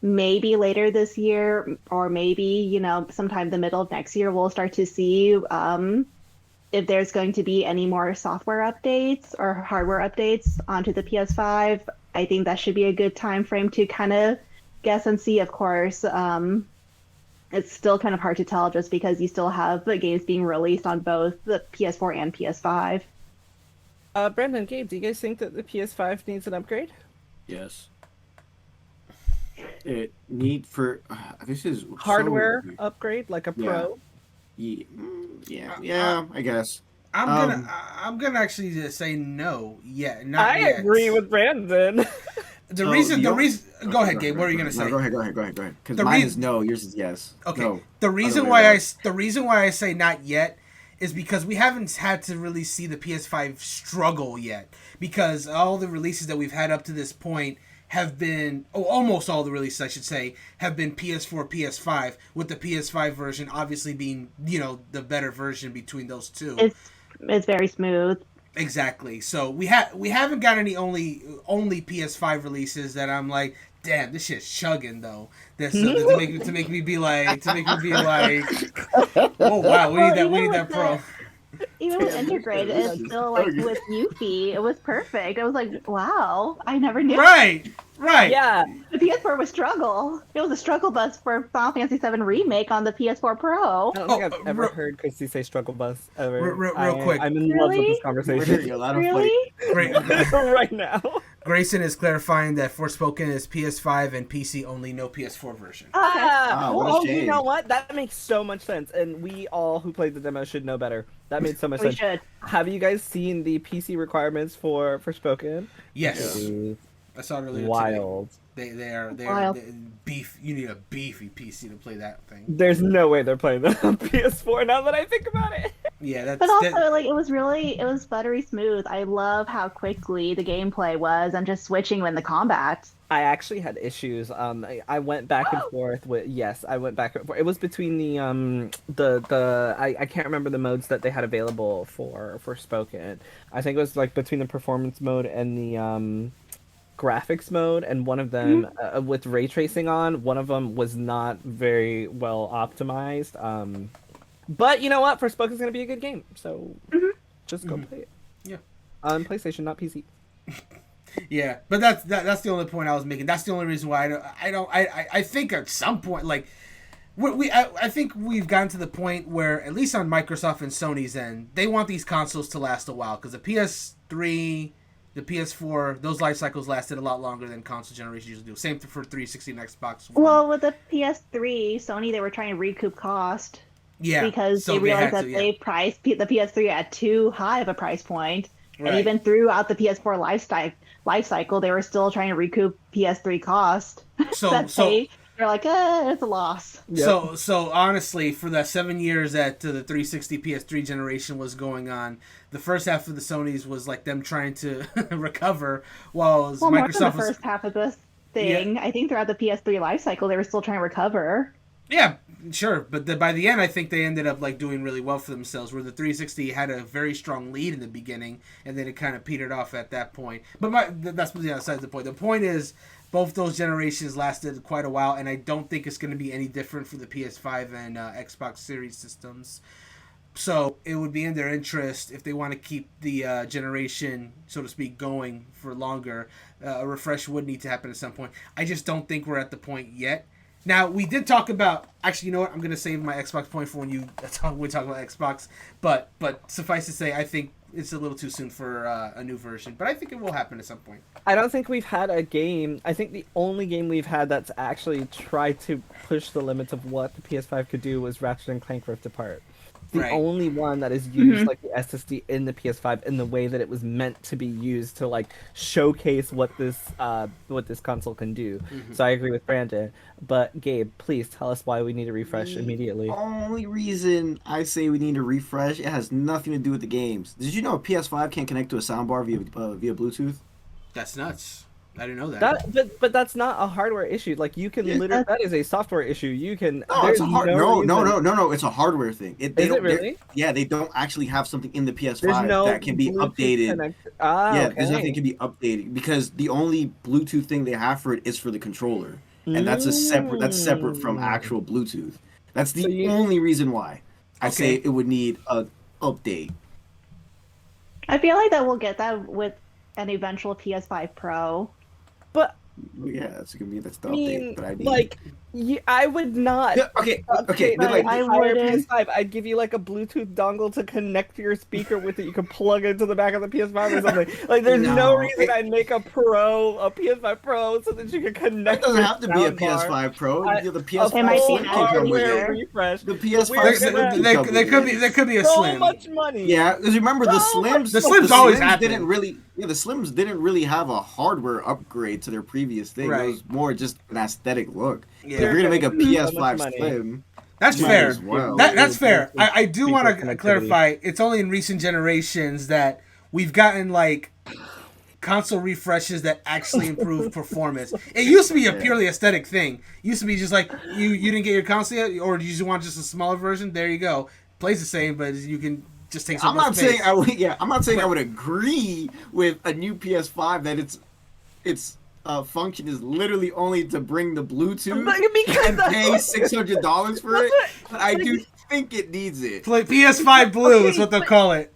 maybe later this year or maybe sometime the middle of next year we'll start to see if there's going to be any more software updates or hardware updates onto the PS5. I think that should be a good time frame to kind of guess and see. Of course, it's still kind of hard to tell just because you still have the games being released on both the PS4 and PS5.
Brandon, Gabe, do you guys think that the PS5 needs an upgrade?
Yes. It need for this is
Hardware
so,
upgrade, like a
Yeah.
Pro?
yeah, I guess.
I'm gonna actually just say no. Yeah, not
I
yet.
agree with Brandon.
The
Oh,
reason.
you-
Go ahead, Gabe. What are you gonna say?
No, go ahead. Because
The
mine
rea-
is no, yours is yes.
Okay.
No.
The reason
Other way
why
around.
the reason why I say not yet is because we haven't had to really see the PS5 struggle yet. Because all the releases that we've had up to this point have been, almost all the releases I should say, have been PS4, PS5, with the PS5 version obviously being, the better version between those two.
It's very smooth.
Exactly. So we haven't got any only PS5 releases that I'm like, damn, this shit's chugging though. That's to make me be like, oh wow, we need that Pro.
Even with integrated, it's still like with Yuffie, it was perfect. I was like, wow, I never knew.
Right.
Yeah,
The PS4 was struggle. It was a struggle bus for Final Fantasy VII Remake on the PS4 Pro.
I don't think
Oh,
I've ever heard Kristie say struggle bus ever.
Real quick.
I'm in love with
Really?
this conversation
You're allowed to
Really?
Great.
right now.
Grayson is clarifying that Forspoken is PS5 and PC only, no PS4 version.
Okay.
Ah, what a
Well, you
shame.
know what? That makes so much sense, and we all who played the demo should know better. That made so much
We
sense.
should.
Have you guys seen the PC requirements for Spoken?
Yes,
Yeah.
I saw it earlier
Wild.
today. They're
Wild.
beef. You need a beefy PC to play that thing.
There's no way they're playing that on PS4 now that I think about it.
Yeah, that's.
But also,
that,
like, it was buttery smooth. I love how quickly the gameplay was and just switching in the combat.
I actually had issues. I went back and forth with. Yes, I went back and forth. It was between I can't remember the modes that they had available for Spoken. I think it was like between the performance mode and the graphics mode, and one of them with ray tracing on. One of them was not very well optimized. But you know what? Forspoken's gonna be a good game, so just go play it.
Yeah.
On PlayStation, not PC.
Yeah, but that's the only point I was making. That's the only reason why I think at some point, like, I think we've gotten to the point where, at least on Microsoft and Sony's end, they want these consoles to last a while, because the PS3 the PS4, those life cycles lasted a lot longer than console generations usually do. Same for 360 and Xbox One.
Well, with the PS3, Sony, they were trying to recoup cost
Yeah,
because
so
they realized
had
that
to,
they priced the PS3 at too high of a price point.
Right.
And even throughout the PS4 life cycle, they were still trying to recoup PS3 cost.
So
they're like, it's a loss.
Yep.
So honestly, for the 7 years that the 360 PS3 generation was going on, the first half of the Sony's was like them trying to recover, while
Well, more than
Microsoft
the
was
first half of this thing. I think throughout the PS3 life cycle, they were still trying to recover.
yeah, sure, but by the end, I think they ended up like doing really well for themselves. Where the 360 had a very strong lead in the beginning, and then it kind of petered off at that point. But that's besides the point. The point is, both those generations lasted quite a while, and I don't think it's going to be any different for the PS5 and Xbox Series systems. So it would be in their interest, if they want to keep the generation, so to speak, going for longer. A refresh would need to happen at some point. I just don't think we're at the point yet. Now, we did talk about... Actually, you know what? I'm going to save my Xbox point for when we talk about Xbox. But suffice to say, I think it's a little too soon for a new version. But I think it will happen at some point.
I don't think we've had a game. I think the only game we've had that's actually tried to push the limits of what the PS5 could do was Ratchet and Clank Rift Apart. The
Right.
only one that has used like the SSD in the PS5 in the way that it was meant to be used to like showcase what this console can do. So I agree with Brandon. But Gabe, please tell us why we need to refresh immediately.
The only reason I say we need to refresh, it has nothing to do with the games. Did you know a PS5 can't connect to a soundbar via Bluetooth?
That's nuts. I didn't know that.
But that's not a hardware issue. Like you can literally, that is a software issue. You can.
No,
there's
it's a no. It's a hardware thing.
Is it really?
Yeah, they don't actually have something in the PS5
There's no
that can be
Bluetooth
updated.
Okay.
There's nothing can be updated because the only Bluetooth thing they have for it is for the controller, and that's separate from actual Bluetooth. That's the only reason why I say it would need a update.
I feel like that we'll get that with an eventual PS5 Pro.
But
Yeah, that's the
I mean,
update that I need.
like, I would not.
Yeah, okay.
Like,
Like,
I
entire
wouldn't.
PS5, I'd give you like a Bluetooth dongle to connect to your speaker with it. You can plug it into the back of the PS5 or something. Like, there's no reason I'd make a PS5 Pro, so that you can connect.
it doesn't have to be a
soundbar.
PS5 Pro. The
It might be
PS5
an
can come with
hardware
it.
refresh.
The
We're
PS5
gonna-
There could be a
So
slim.
much money.
Yeah, because remember the Slims.
The Slims always
Slims
happen.
didn't really. Yeah, the Slims didn't really have a hardware upgrade to their previous thing.
Right.
It was more just an aesthetic look.
Yeah.
If you're gonna make a
So much
PS5
money.
Slim,
That's
might
fair.
as well.
That's fair. I do
Speaker
want to
connectivity.
clarify. It's only in recent generations that we've gotten like console refreshes that actually improve performance. It used to be a purely aesthetic thing. It used to be just like you didn't get your console yet, or you just want just a smaller version. There you go. Plays the same, but you can just take some
I'm not
space.
saying I would. Yeah, I'm not saying I would agree with a new PS5 that its function is literally only to bring the Bluetooth
Because
and
that's
pay
what-
$600 for it. But I do think it needs it.
Play PS5 Blue is what they'll call it.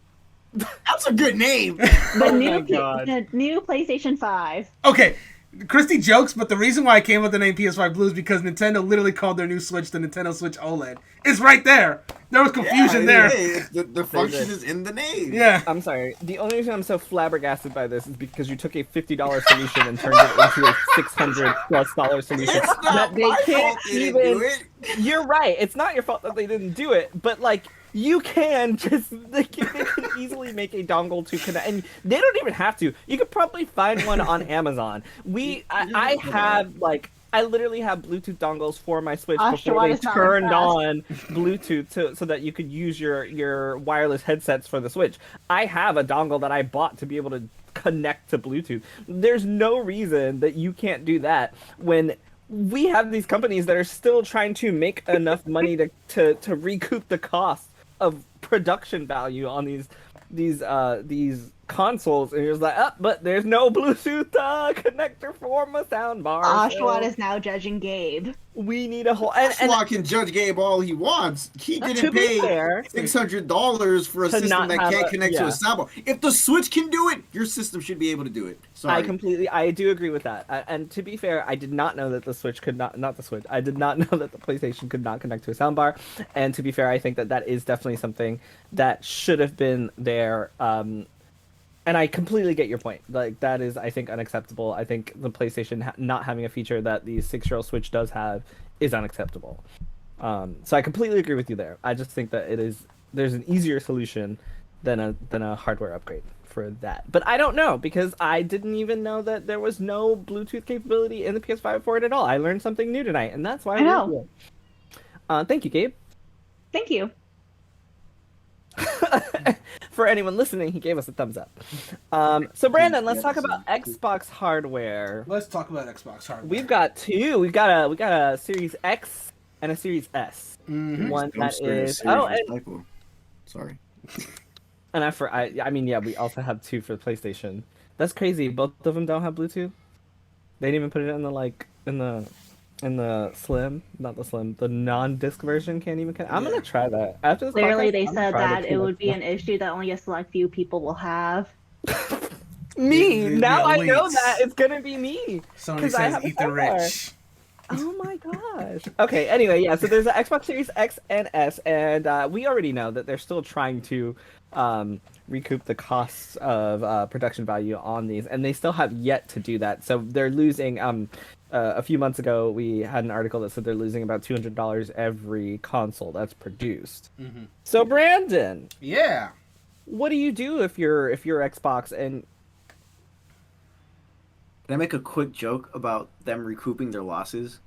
That's a good name.
The new
my God.
the new PlayStation 5.
Okay, Kristie jokes, but the reason why I came up with the name PS5 Blue is because Nintendo literally called their new Switch the Nintendo Switch OLED. It's right there. There was confusion there.
The function is in the name.
Yeah.
I'm sorry. The only reason I'm so flabbergasted by this is because you took a $50 solution and turned it into a $600+ solution.
It's not
That they
my
can't
fault they didn't
even.
do it.
You're right. It's not your fault that they didn't do it, but like you can just they can easily make a dongle to connect, and they don't even have to. You could probably find one on Amazon. I have like. I literally have Bluetooth dongles for my Switch before they
is not
turned
impressed.
on Bluetooth so that you could use your wireless headsets for the Switch. I have a dongle that I bought to be able to connect to Bluetooth. There's no reason that you can't do that when we have these companies that are still trying to make enough money to recoup the cost of production value on these consoles, and you're just like, but there's no Bluetooth connector for my soundbar.
Oshawott is now judging Gabe.
We need a whole and
Schwa can judge Gabe all he wants. He
to
didn't
be
pay
fair,
$600 for a
To
system
not
that
have
can't
a-
connect to
yeah.
a soundbar. If the Switch can do it, your system should be able to do it. Sorry.
I do agree with that. And to be fair, I did not know that the Switch could not the Switch. I did not know that the PlayStation could not connect to a soundbar. And to be fair, I think that is definitely something that should have been there And I completely get your point. Like that is, I think, unacceptable. I think the PlayStation not having a feature that the 6-year-old Switch does have is unacceptable. So I completely agree with you there. I just think that there's an easier solution than a hardware upgrade for that. But I don't know because I didn't even know that there was no Bluetooth capability in the PS5 for it at all. I learned something new tonight, and that's why
I know.
Thank you, Gabe.
Thank you.
For anyone listening, he gave us a thumbs up. So Brandon, let's talk about Xbox hardware.
Let's talk about Xbox hardware.
We've got two. We got a Series X and a Series S.
Mm-hmm.
One
Don't
that
spare a
is
series
and
recycle. Sorry.
I mean yeah, we also have two for the PlayStation. That's crazy. Both of them don't have Bluetooth. They didn't even put it in the slim, not the slim, the non-disc version can't even. I'm gonna try that after this.
Clearly,
podcast,
they
I'm
said
gonna try
that
the
it would be
2x1.
an issue that only a select few people will have.
Me
The
now I know
elites.
that it's gonna be me.
Sony
'Cause I
says
have a
eat the
sidebar.
rich.
Oh my gosh. Okay, anyway, yeah, so there's an Xbox Series X and S, and we already know that they're still trying to recoup the costs of production value on these, and they still have yet to do that. So they're losing, a few months ago, we had an article that said they're losing about $200 every console that's produced.
Mm-hmm.
So, Brandon,
Yeah.
what do you do if you're Xbox and
Can I make a quick joke about them recouping their losses?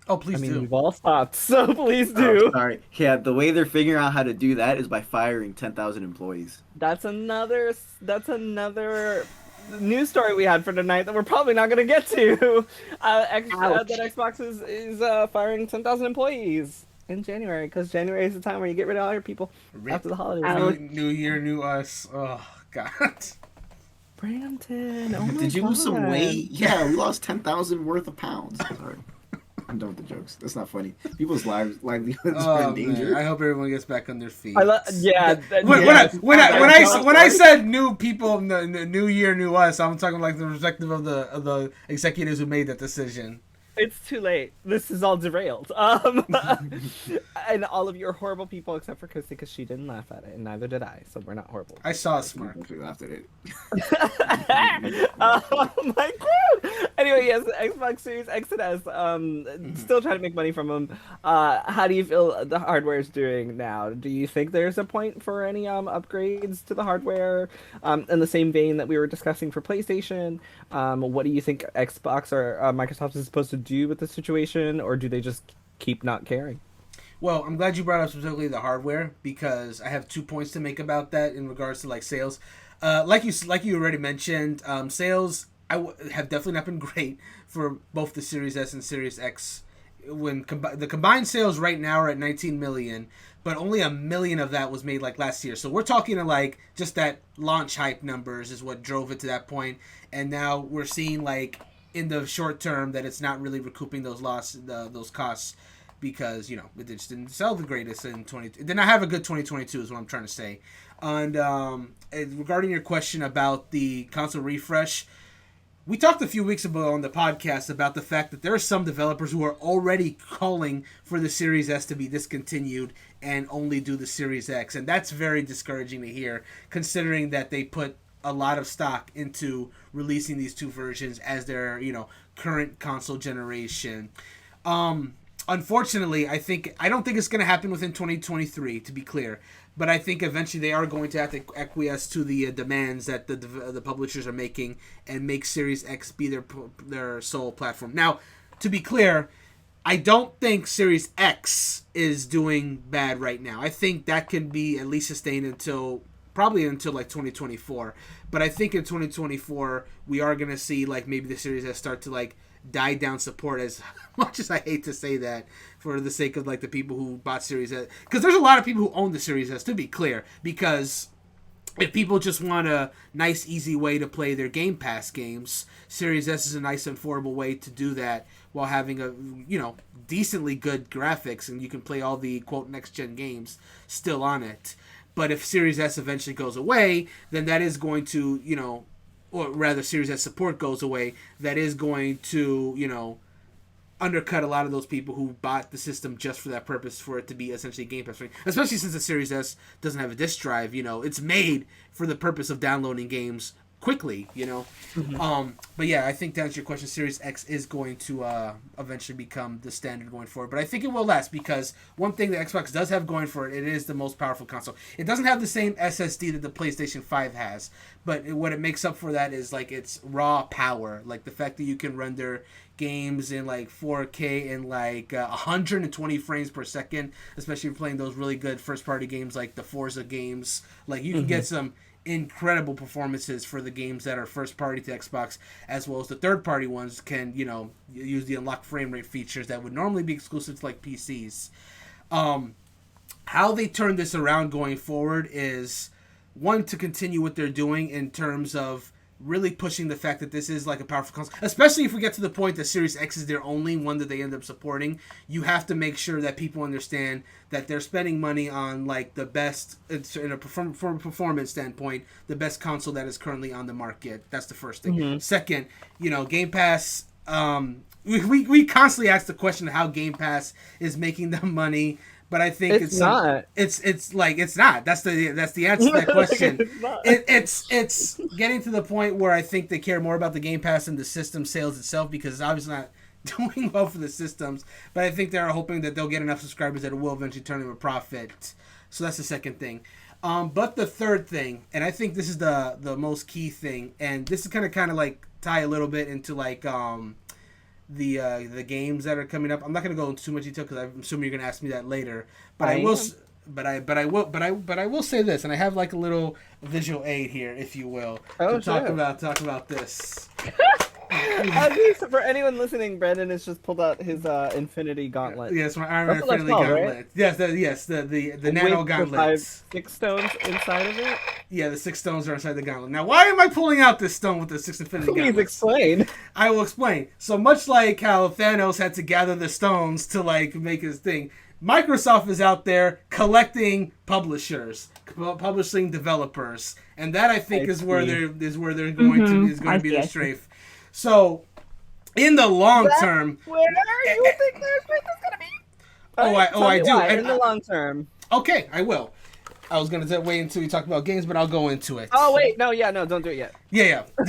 Oh, please do.
we've all stopped, so please
Oh,
do.
sorry. Yeah, the way they're figuring out how to do that is by firing 10,000 employees.
That's another news story we had for tonight that we're probably not going to get to.
Ouch.
That Xbox is firing 10,000 employees in January because January is the time where you get rid of all your people
Rip.
after the holidays.
Ouch.
New year, new us. Oh, God.
Brandon, oh my
Did you lose some
God.
weight? Yeah, we lost 10,000 worth of pounds. Sorry. I'm done with the jokes. That's not funny. People's livelihoods are
Oh,
in danger.
man. I hope everyone gets back on their feet.
Yeah.
When I said new people, new year, new us, I'm talking like the perspective of the executives who made that decision.
It's too late. This is all derailed. And all of you are horrible people except for Kristie because she didn't laugh at it, and neither did I. So we're not horrible.
I saw a smirk.
We laughed at it.
Oh my God! Anyway, yes, Xbox Series X and S. Still trying to make money from them. How do you feel the hardware is doing now? Do you think there's a point for any upgrades to the hardware? In the same vein that we were discussing for PlayStation, what do you think Xbox or Microsoft is supposed to do with the situation, or do they just keep not caring?
Well, I'm glad you brought up specifically the hardware because I have 2 points to make about that in regards to like sales. Like you already mentioned, sales have definitely not been great for both the Series S and Series X. When the combined sales right now are at 19 million, but only 1 million of that was made like last year. So we're talking to like just that launch hype numbers is what drove it to that point, and now we're seeing like in the short term that it's not really recouping those those costs. Because, you know, it just didn't sell the greatest in 20... It did not have a good 2022 is what I'm trying to say. And regarding your question about the console refresh, we talked a few weeks ago on the podcast about the fact that there are some developers who are already calling for the Series S to be discontinued and only do the Series X. And that's very discouraging to hear, considering that they put a lot of stock into releasing these two versions as their, you know, current console generation. Unfortunately, I don't think it's going to happen within 2023, to be clear. But I think eventually they are going to have to acquiesce to the demands that the publishers are making and make Series X be their sole platform. Now, to be clear, I don't think Series X is doing bad right now. I think that can be at least sustained probably until like 2024. But I think in 2024 we are going to see like maybe the Series S start to like die down support, as much as I hate to say that for the sake of like the people who bought Series S, because there's a lot of people who own the Series S, to be clear, because if people just want a nice easy way to play their Game Pass games, Series S is a nice and affordable way to do that while having a, you know, decently good graphics, and you can play all the quote next gen games still on it. But if Series S eventually goes away, then that is going to, you know, or rather Series S support goes away, that is going to, you know, undercut a lot of those people who bought the system just for that purpose, for it to be essentially Game Pass free. Especially since the Series S doesn't have a disc drive. It's made for the purpose of downloading games quickly. But yeah, I think to answer your question, Series X is going to eventually become the standard going forward. But I think it will last, because one thing that Xbox does have going for it, it is the most powerful console. It doesn't have the same SSD that the PlayStation 5 has, but what it makes up for that is like its raw power, like the fact that you can render games in like 4K and like 120 frames per second, especially if you're playing those really good first party games like the Forza games. Like you can get some incredible performances for the games that are first party to Xbox, as well as the third party ones can use the unlocked frame rate features that would normally be exclusive to like PCs. How they turn this around going forward is, one, to continue what they're doing in terms of really pushing the fact that this is like a powerful console, especially if we get to the point that Series X is their only one that they end up supporting. You have to make sure that people understand that they're spending money on like the best, in a from a performance standpoint, the best console that is currently on the market. That's the first thing. Second, Game Pass. We constantly ask the question of how Game Pass is making them money. But I think it's not. It's not. That's the answer to that question. It's getting to the point where I think they care more about the Game Pass and the system sales itself, because it's obviously not doing well for the systems. But I think they're hoping that they'll get enough subscribers that it will eventually turn them a profit. So that's the second thing. But the third thing, and I think this is the most key thing, and this is kind of like tie a little bit into like the games that are coming up. I'm not going to go into too much detail because I'm assuming you're going to ask me that later. But I will say this, and I have like a little visual aid here, if you will, to talk about this.
For anyone listening, Brandon has just pulled out his Infinity Gauntlet.
Yes, my Iron Man Infinity Gauntlet. Right? Yes, the nano gauntlets.
6 stones inside of it.
Yeah, the 6 stones are inside the gauntlet. Now, why am I pulling out this stone with the 6 Infinity Gauntlets?
Please explain.
I will explain. So much like how Thanos had to gather the stones to like make his thing, Microsoft is out there collecting publishers, publishing developers, and that I think is where they're going to be the strafe. So, in the long term,
where you think their strength is going to be?
I do.
In the long term.
Okay, I will. I was gonna wait until we talk about games, but I'll go into it.
Oh wait, no, don't do it yet.
Yeah. But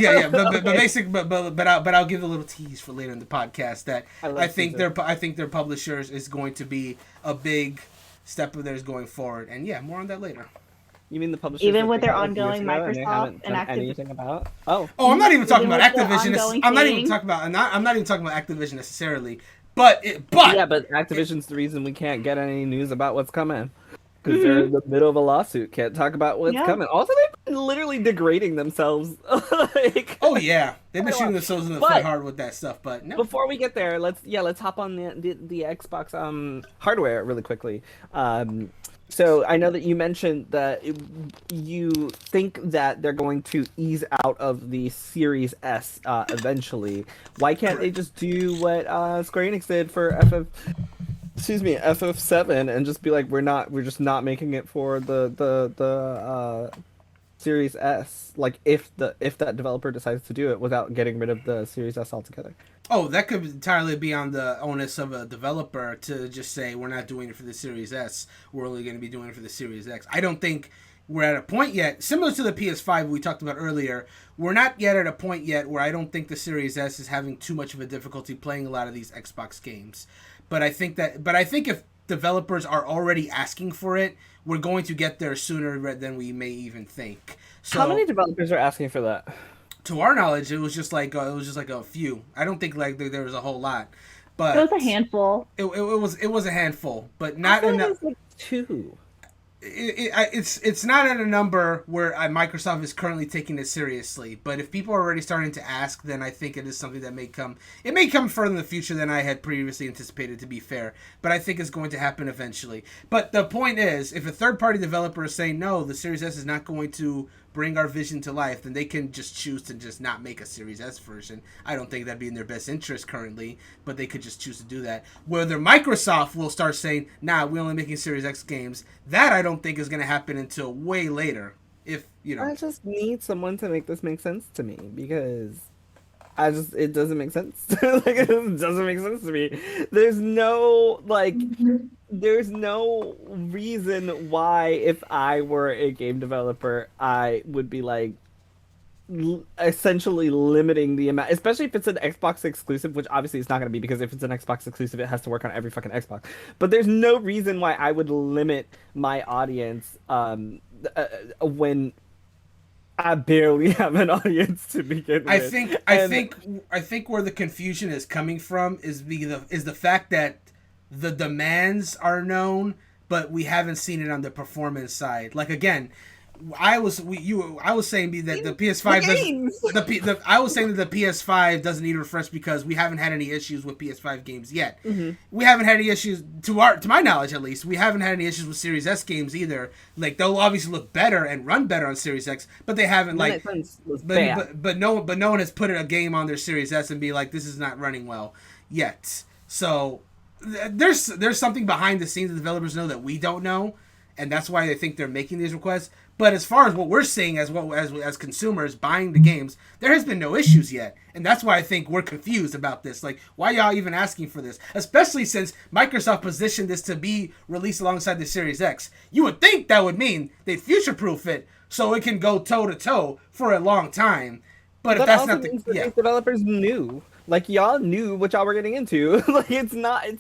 I'll give a little tease for later in the podcast that I think their publishers is going to be a big step of theirs going forward, and yeah, more on that later.
You mean the publishers?
Even with their ongoing Microsoft and Activision?
Anything about?
I'm not even talking about Activision. I'm not even talking about Activision necessarily. But
Activision's the reason we can't get any news about what's coming, because they're in the middle of a lawsuit. Can't talk about what's coming. Also, they've been literally degrading themselves.
Oh yeah, they've been shooting themselves in the foot hard with that stuff. But no.
Before we get there, let's hop on the Xbox hardware really quickly. So I know that you mentioned that you think that they're going to ease out of the Series S eventually. Why can't they just do what Square Enix did for FF7 and just be like, we're just not making it for the Series S, like if that developer decides to do it without getting rid of the Series S altogether?
Oh, that could entirely be on the onus of a developer to just say, we're not doing it for the Series S, we're only going to be doing it for the Series X. I don't think we're at a point yet, similar to the PS5 we talked about earlier, we're not yet at a point yet where I don't think the Series S is having too much of a difficulty playing a lot of these Xbox games. But I think if developers are already asking for it, we're going to get there sooner than we may even think. So,
how many developers are asking for that?
To our knowledge, it was just like a few. I don't think like there was a whole lot, but
it was a handful.
It was a handful, but not enough.
It was like 2.
It's not at a number where Microsoft is currently taking it seriously. But if people are already starting to ask, then I think it is something that may come. It may come further in the future than I had previously anticipated, to be fair. But I think it's going to happen eventually. But the point is, if a third-party developer is saying, no, the Series S is not going to bring our vision to life, then they can just choose to just not make a Series S version. I don't think that'd be in their best interest currently, but they could just choose to do that. Whether Microsoft will start saying, nah, we're only making Series X games, that I don't think is going to happen until way later. If,
I just need someone to make this make sense to me, because it doesn't make sense. Like it doesn't make sense to me. There's no like there's no reason why if I were a game developer I would be like essentially limiting the amount, especially if it's an Xbox exclusive, which obviously it's not going to be because if it's an Xbox exclusive, it has to work on every fucking Xbox. But there's no reason why I would limit my audience when I barely have an audience to begin with.
I think where the confusion is coming from is the fact that the demands are known, but we haven't seen it on the performance side. Like again, I was saying that the PS5 I was saying that the PS5 doesn't need a refresh because we haven't had any issues with PS5 games yet.
Mm-hmm.
We haven't had any issues to my knowledge at least. We haven't had any issues with Series S games either. Like they'll obviously look better and run better on Series X, but they haven't but no one has put a game on their Series S and be like this is not running well yet. So there's something behind the scenes that developers know that we don't know, and that's why they think they're making these requests. But as far as what we're seeing as consumers buying the games, there has been no issues yet. And that's why I think we're confused about this. Like, why y'all even asking for this? Especially since Microsoft positioned this to be released alongside the Series X. You would think that would mean they'd future-proof it so it can go toe-to-toe for a long time. But if that's not the...
These developers knew. Like, y'all knew what y'all were getting into. Like, it's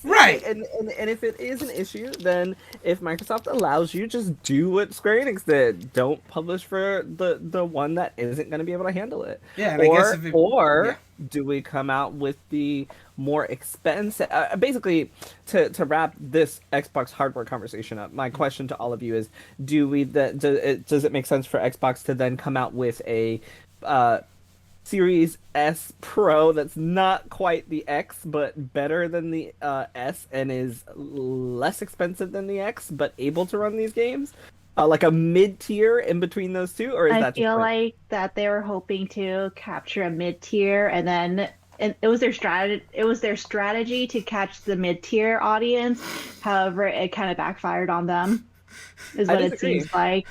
right.
And if it is an issue, then if Microsoft allows you, just do what Square Enix did. Don't publish for the one that isn't going to be able to handle it.
Yeah, and I guess
do we come out with the more expensive... basically, to wrap this Xbox hardware conversation up, my question to all of you is, does it make sense for Xbox to then come out with a... Series S Pro that's not quite the X, but better than the S, and is less expensive than the X, but able to run these games? Like a mid-tier in between those two, or is
I
that just
feel like that they were hoping to capture a mid-tier, and then it was their strategy to catch the mid-tier audience. However, it kind of backfired on them, is what it seems like.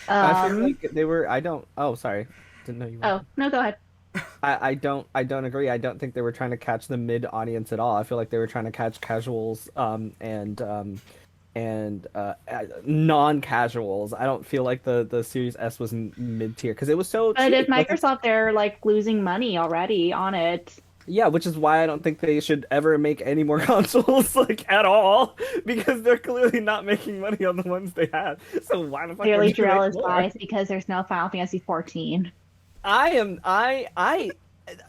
I feel like they were. Oh, sorry. Didn't know you were.
Oh, no, go ahead.
I don't agree. I don't think they were trying to catch the mid audience at all. I feel like they were trying to catch casuals and non-casuals. I don't feel like the Series S was mid tier because it was so
But
cheap.
if Microsoft, they're like losing money already on it.
Yeah, which is why I don't think they should ever make any more consoles like at all, because they're clearly not making money on the ones they have. So why the fuck?
Clearly, Jerel is biased because there's no Final Fantasy 14.
I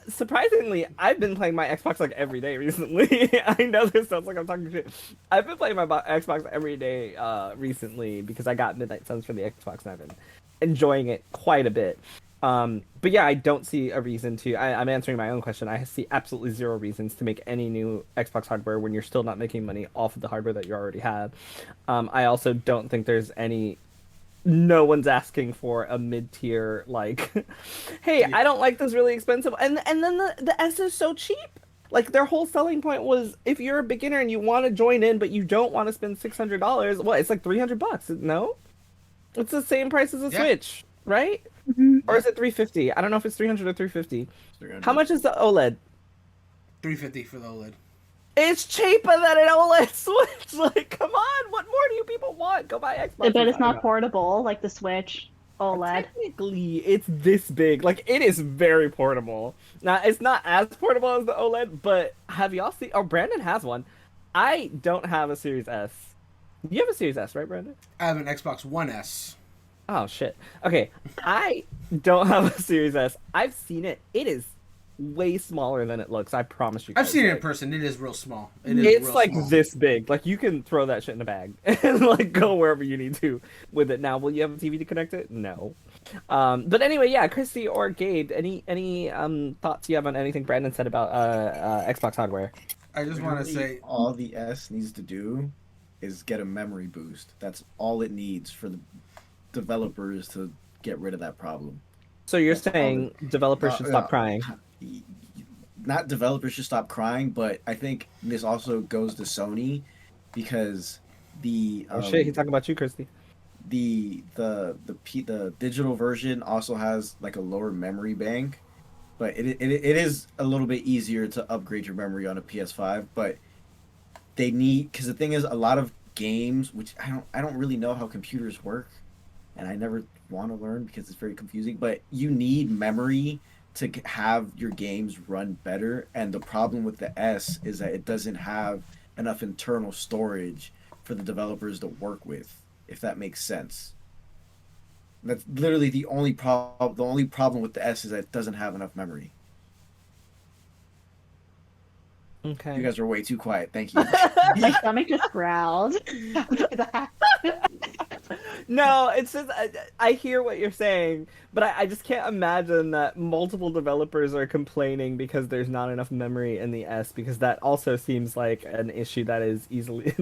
surprisingly, I've been playing my Xbox like every day recently. I know this sounds like I'm talking shit. I've been playing my Xbox every day recently because I got Midnight Suns for the Xbox and I've been enjoying it quite a bit. But yeah, I don't see a reason to. I'm answering my own question. I see absolutely zero reasons to make any new Xbox hardware when you're still not making money off of the hardware that you already have. I also don't think there's any. No one's asking for a mid-tier like, hey, I don't like this really expensive, and then the S is so cheap. Like their whole selling point was if you're a beginner and you want to join in, but you don't want to spend $600. Well, it's like $300. No, it's the same price as a Switch, right?
Mm-hmm.
Or is it $350? I don't know if it's 300 or 350.
300.
How much is the OLED?
$350 for the OLED.
It's cheaper than an OLED Switch. Like, come on, what more do you people want? Go buy Xbox.
But it's not portable like the Switch OLED.
Technically, it's this big. Like, it is very portable. Now, it's not as portable as the OLED, but have y'all seen? Oh, Brandon has one. I don't have a Series S. You have a Series S, right, Brandon?
I have an Xbox One S.
Oh shit. Okay, I don't have a Series S. I've seen it. It is way smaller than it looks. I promise you.
I've seen it in person. It is real small.
It's like small. This big. Like you can throw that shit in a bag and like go wherever you need to with it. Now, will you have a TV to connect it? No. But anyway, yeah, Kristie or Gabe, any thoughts you have on anything Brandon said about Xbox hardware?
I just want to say
all the S needs to do is get a memory boost. That's all it needs for the developers to get rid of that problem.
So you're saying developers should stop crying?
Not developers should stop crying, but I think this also goes to Sony because the
oh shit, he's talking about you, Kristie.
The digital version also has like a lower memory bank, but it is a little bit easier to upgrade your memory on a PS5. But they need, because the thing is, a lot of games, which I don't really know how computers work, and I never want to learn because it's very confusing. But you need memory to have your games run better, and the problem with the S is that it doesn't have enough internal storage for the developers to work with, if that makes sense. That's literally the only problem. The only problem with the S is that it doesn't have enough memory.
Okay.
You guys are way too quiet. Thank you.
My stomach just growled after that.
No, it's just I hear what you're saying, but I just can't imagine that multiple developers are complaining because there's not enough memory in the S, because that also seems like an issue that is easily.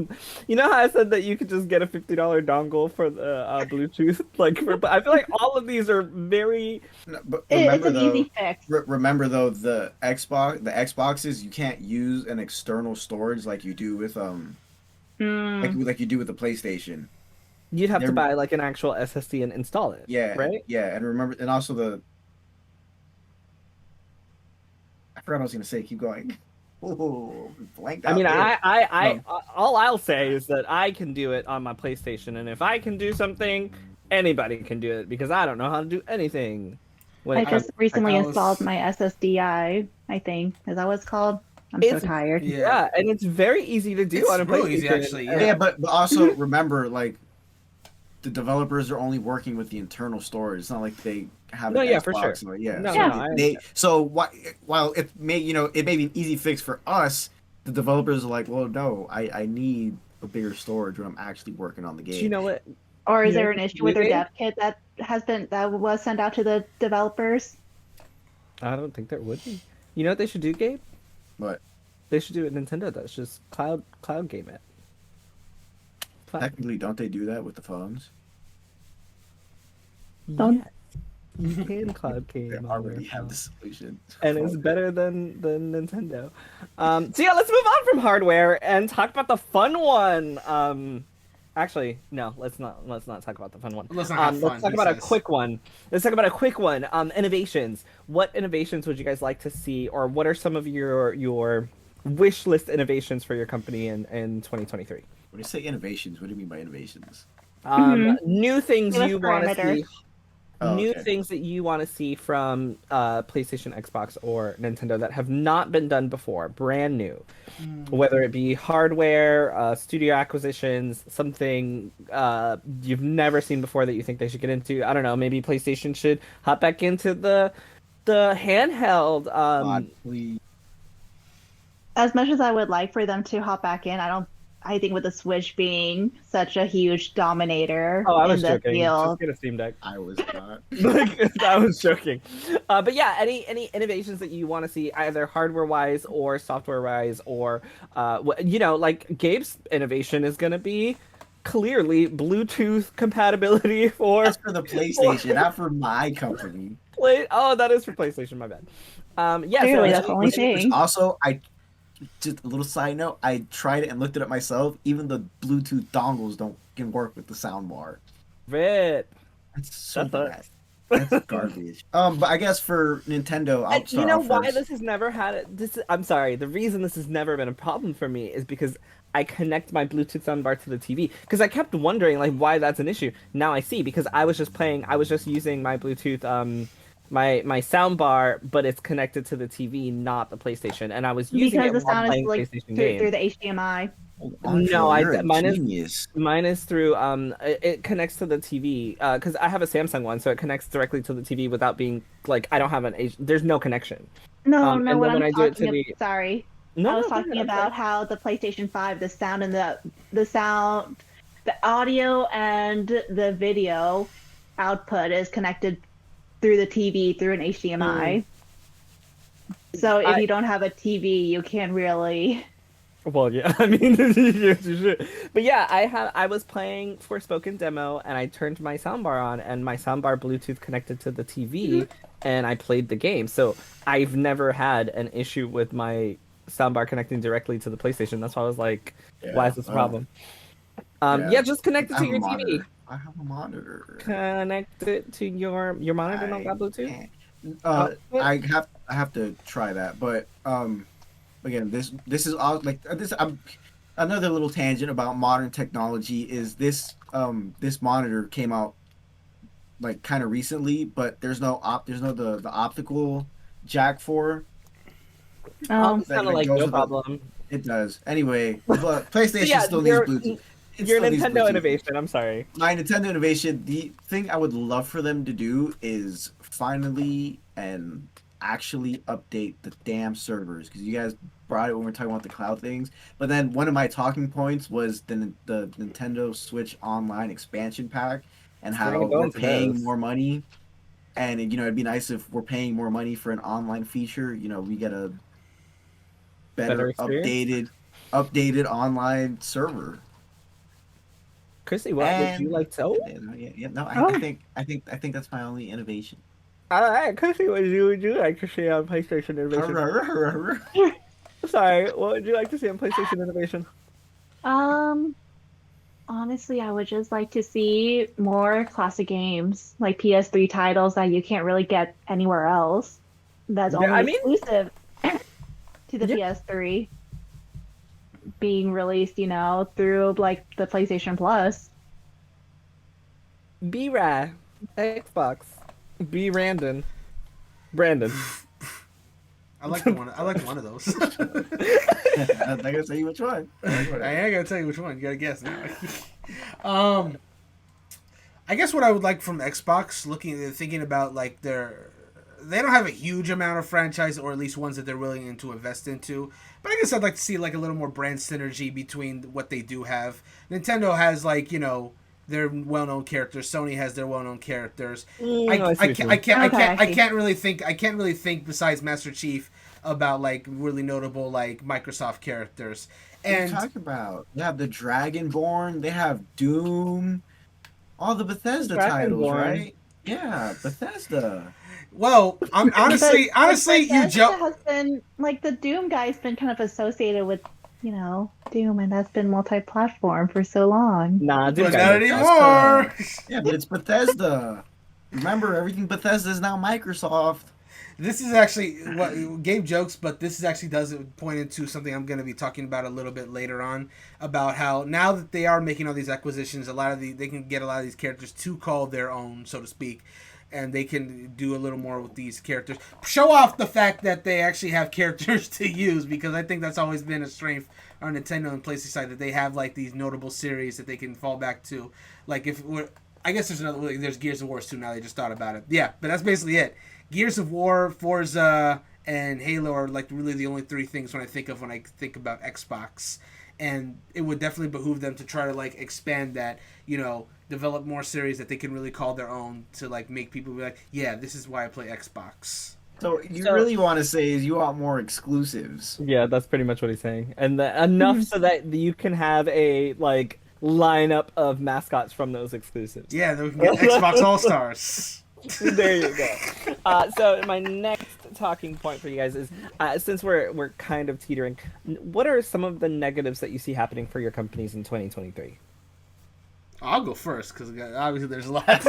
You know how I said that you could just get a $50 dongle for the Bluetooth, like but I feel like all of these are very.
No, but
It's
remember
an
though,
easy fix.
remember though, the Xboxes, you can't use an external storage like you do with like you do with the PlayStation.
You'd have to
They're-
buy like an actual SSD and install it.
Yeah,
Right.
Yeah, and remember, and also I forgot what I was gonna say. Keep going. Oh, blanked out.
I mean,
there.
I all I'll say is that I can do it on my PlayStation, and if I can do something, anybody can do it, because I don't know how to do anything.
I just recently
I was-
installed my SSDI, I think. Is that what it's called? I'm so
It's-
tired.
Yeah, and it's very easy to do
It's
on a PlayStation.
real easy, actually, yeah.
Yeah, but also remember, like, the developers are only working with the internal storage. It's not like they have
No,
an
yeah,
Xbox
for sure.
or yeah.
No,
so
no, I
they so while it may it may be an easy fix for us, the developers are like, well, no, I need a bigger storage when I'm actually working on the game.
Do you know what?
Or is
Yeah,
there an issue with their
maybe.
dev kit that was sent out to the developers?
I don't think there would be. You know what they should do, Gabe?
But
They should do what Nintendo does. Just cloud game it. Fine.
technically, don't they do that with the phones?
Don't-
Yes. You can cloud game.
They
on
already
your
have the
phone.
solution.
And it's better than Nintendo. So yeah, let's move on from hardware and talk about the fun one. Actually, no, let's not talk about the fun one.
Let's not have fun,
Let's talk
he
about a
says.
quick one. Let's talk about a quick one. Innovations. What innovations would you guys like to see, or what are some of your wish list innovations for your company in 2023?
When you say innovations, what do you mean by innovations?
New things
Give us
you want to
parameters.
see.
Oh,
New
okay.
things that you want to see from PlayStation, Xbox, or Nintendo that have not been done before, brand new. Whether it be hardware, studio acquisitions, something you've never seen before that you think they should get into. I don't know, maybe PlayStation should hop back into the handheld.
God, please.
As much as I would like for them to hop back in, I think with the Switch being such a huge dominator
Oh, I
in
was
the
joking.
field,
Just get a Steam Deck.
I was not.
I was joking. But yeah, any innovations that you want to see, either hardware wise or software wise, or like Gabe's innovation is going to be clearly Bluetooth compatibility for
That's for the PlayStation, not for my company.
play. Oh, that is for PlayStation. My bad. Yeah.
Clearly,
So
that's the only thing.
Also, just a little side note, I tried it and looked at it myself. Even the Bluetooth dongles can work with the soundbar.
Rip.
That's so
That's
bad. That's garbage. But I guess for Nintendo, I'll
And you
start
know
off
why
first.
this has never had it? I'm sorry. The reason this has never been a problem for me is because I connect my Bluetooth soundbar to the TV. Because I kept wondering like why that's an issue. Now I see, because I was just using my Bluetooth my soundbar, but it's connected to the TV, not the PlayStation, and I was using
because
it
the
while
sound is
playing
like
PlayStation
through
games.
the HDMI.
No,
you're a
mine is-
genius.
Mine is through it connects to the TV because I have a Samsung one, so it connects directly to the TV without being like I don't have there's no connection.
No,
And
no,
then
what
when
I'm
I do it to
talking
the
about, sorry.
no,
I was
no, go
talking
ahead, I'm
about
sorry.
how the PlayStation 5, the sound and the audio and the video output is connected through the TV through an HDMI. So if you don't have a TV, you can't really.
Well, yeah, I mean, you should. But yeah, I was playing Forspoken demo, and I turned my soundbar on, and my soundbar Bluetooth connected to the TV, and I played the game. So I've never had an issue with my soundbar connecting directly to the PlayStation. That's why I was like, why is this a problem? Yeah, just connect it
I
to
have
your
a
TV.
monitor. I have a monitor.
Connect it to your monitor. Don't got Bluetooth.
I have to try that, but again, this is all like this. Another little tangent about modern technology is this monitor came out like kind of recently, but there's no the optical jack for
Um,
It's kind of like
goes
no
with
problem.
it does anyway. But PlayStation
Yeah,
still needs Bluetooth. It
Your
still needs
Nintendo
Bluetooth.
innovation. I'm sorry.
My Nintendo innovation, the thing I would love for them to do is finally and actually update the damn servers, because you guys brought it when we were talking about the cloud things. But then one of my talking points was the Nintendo Switch Online expansion pack and
We're gonna
how
go
we're
into
paying
those.
more money. And it'd be nice if we're paying more money for an online feature. We get a
Better
better
experience.
updated online server.
Kristie, what would you
And
like to? Oh,
no,
oh,
I think that's my only innovation.
all right, Kristie, would you like to see on PlayStation innovation? Sorry, what would you like to see on PlayStation innovation?
um, honestly, I would just like to see more classic games, like PS3 titles that you can't really get anywhere else. That's
Yeah, I
only
mean,
exclusive to the
yeah,
PS3 being released, through like the PlayStation Plus.
B Ra, Xbox, B Randon, Brandon.
I like the one. I like one of those.
I'm not gonna say which one.
I ain't gonna tell you which one. You gotta guess now. um, I guess what I would like from Xbox, thinking about like they don't have a huge amount of franchise, or at least ones that they're willing to invest into. But I guess I'd like to see like a little more brand synergy between what they do have. Nintendo has their well-known characters. Sony has their well-known characters.
I see what you mean.
Okay, I see.
I can't really think besides Master Chief about like really notable like Microsoft characters.
What are you
And
talking about? They have the Dragonborn. They have Doom. All the Bethesda titles,
Dragonborn.
right? Yeah, Bethesda.
well, I'm honestly,
But
you
Bethesda
joke.
has been like the Doom guy's been kind of associated with, Doom, and that's been multi-platform for so long.
Nah, Doom
But
guys
not
are
anymore.
Yeah, but it's Bethesda. Remember, everything Bethesda is now Microsoft.
This is actually what Gabe jokes, but this is actually does point into something I'm going to be talking about a little bit later on, about how now that they are making all these acquisitions, they can get a lot of these characters to call their own, so to speak, and they can do a little more with these characters. Show off the fact that they actually have characters to use, because I think that's always been a strength on Nintendo and PlayStation side, that they have like these notable series that they can fall back to. Like I guess there's Gears of War too. Now they just thought about it. Yeah, but that's basically it. Gears of War, Forza, and Halo are like really the only three things when I think about Xbox. And it would definitely behoove them to try to like expand that, develop more series that they can really call their own, to like make people be like, yeah, this is why I play Xbox.
So you
So-
really want to say is you want more exclusives?
Yeah, that's pretty much what he's saying, and enough so that you can have a like lineup of mascots from those exclusives.
Yeah, then we can get Xbox All Stars.
There you go. So my next talking point for you guys is, since we're kind of teetering, what are some of the negatives that you see happening for your companies in 2023?
I'll go first because obviously there's a lot.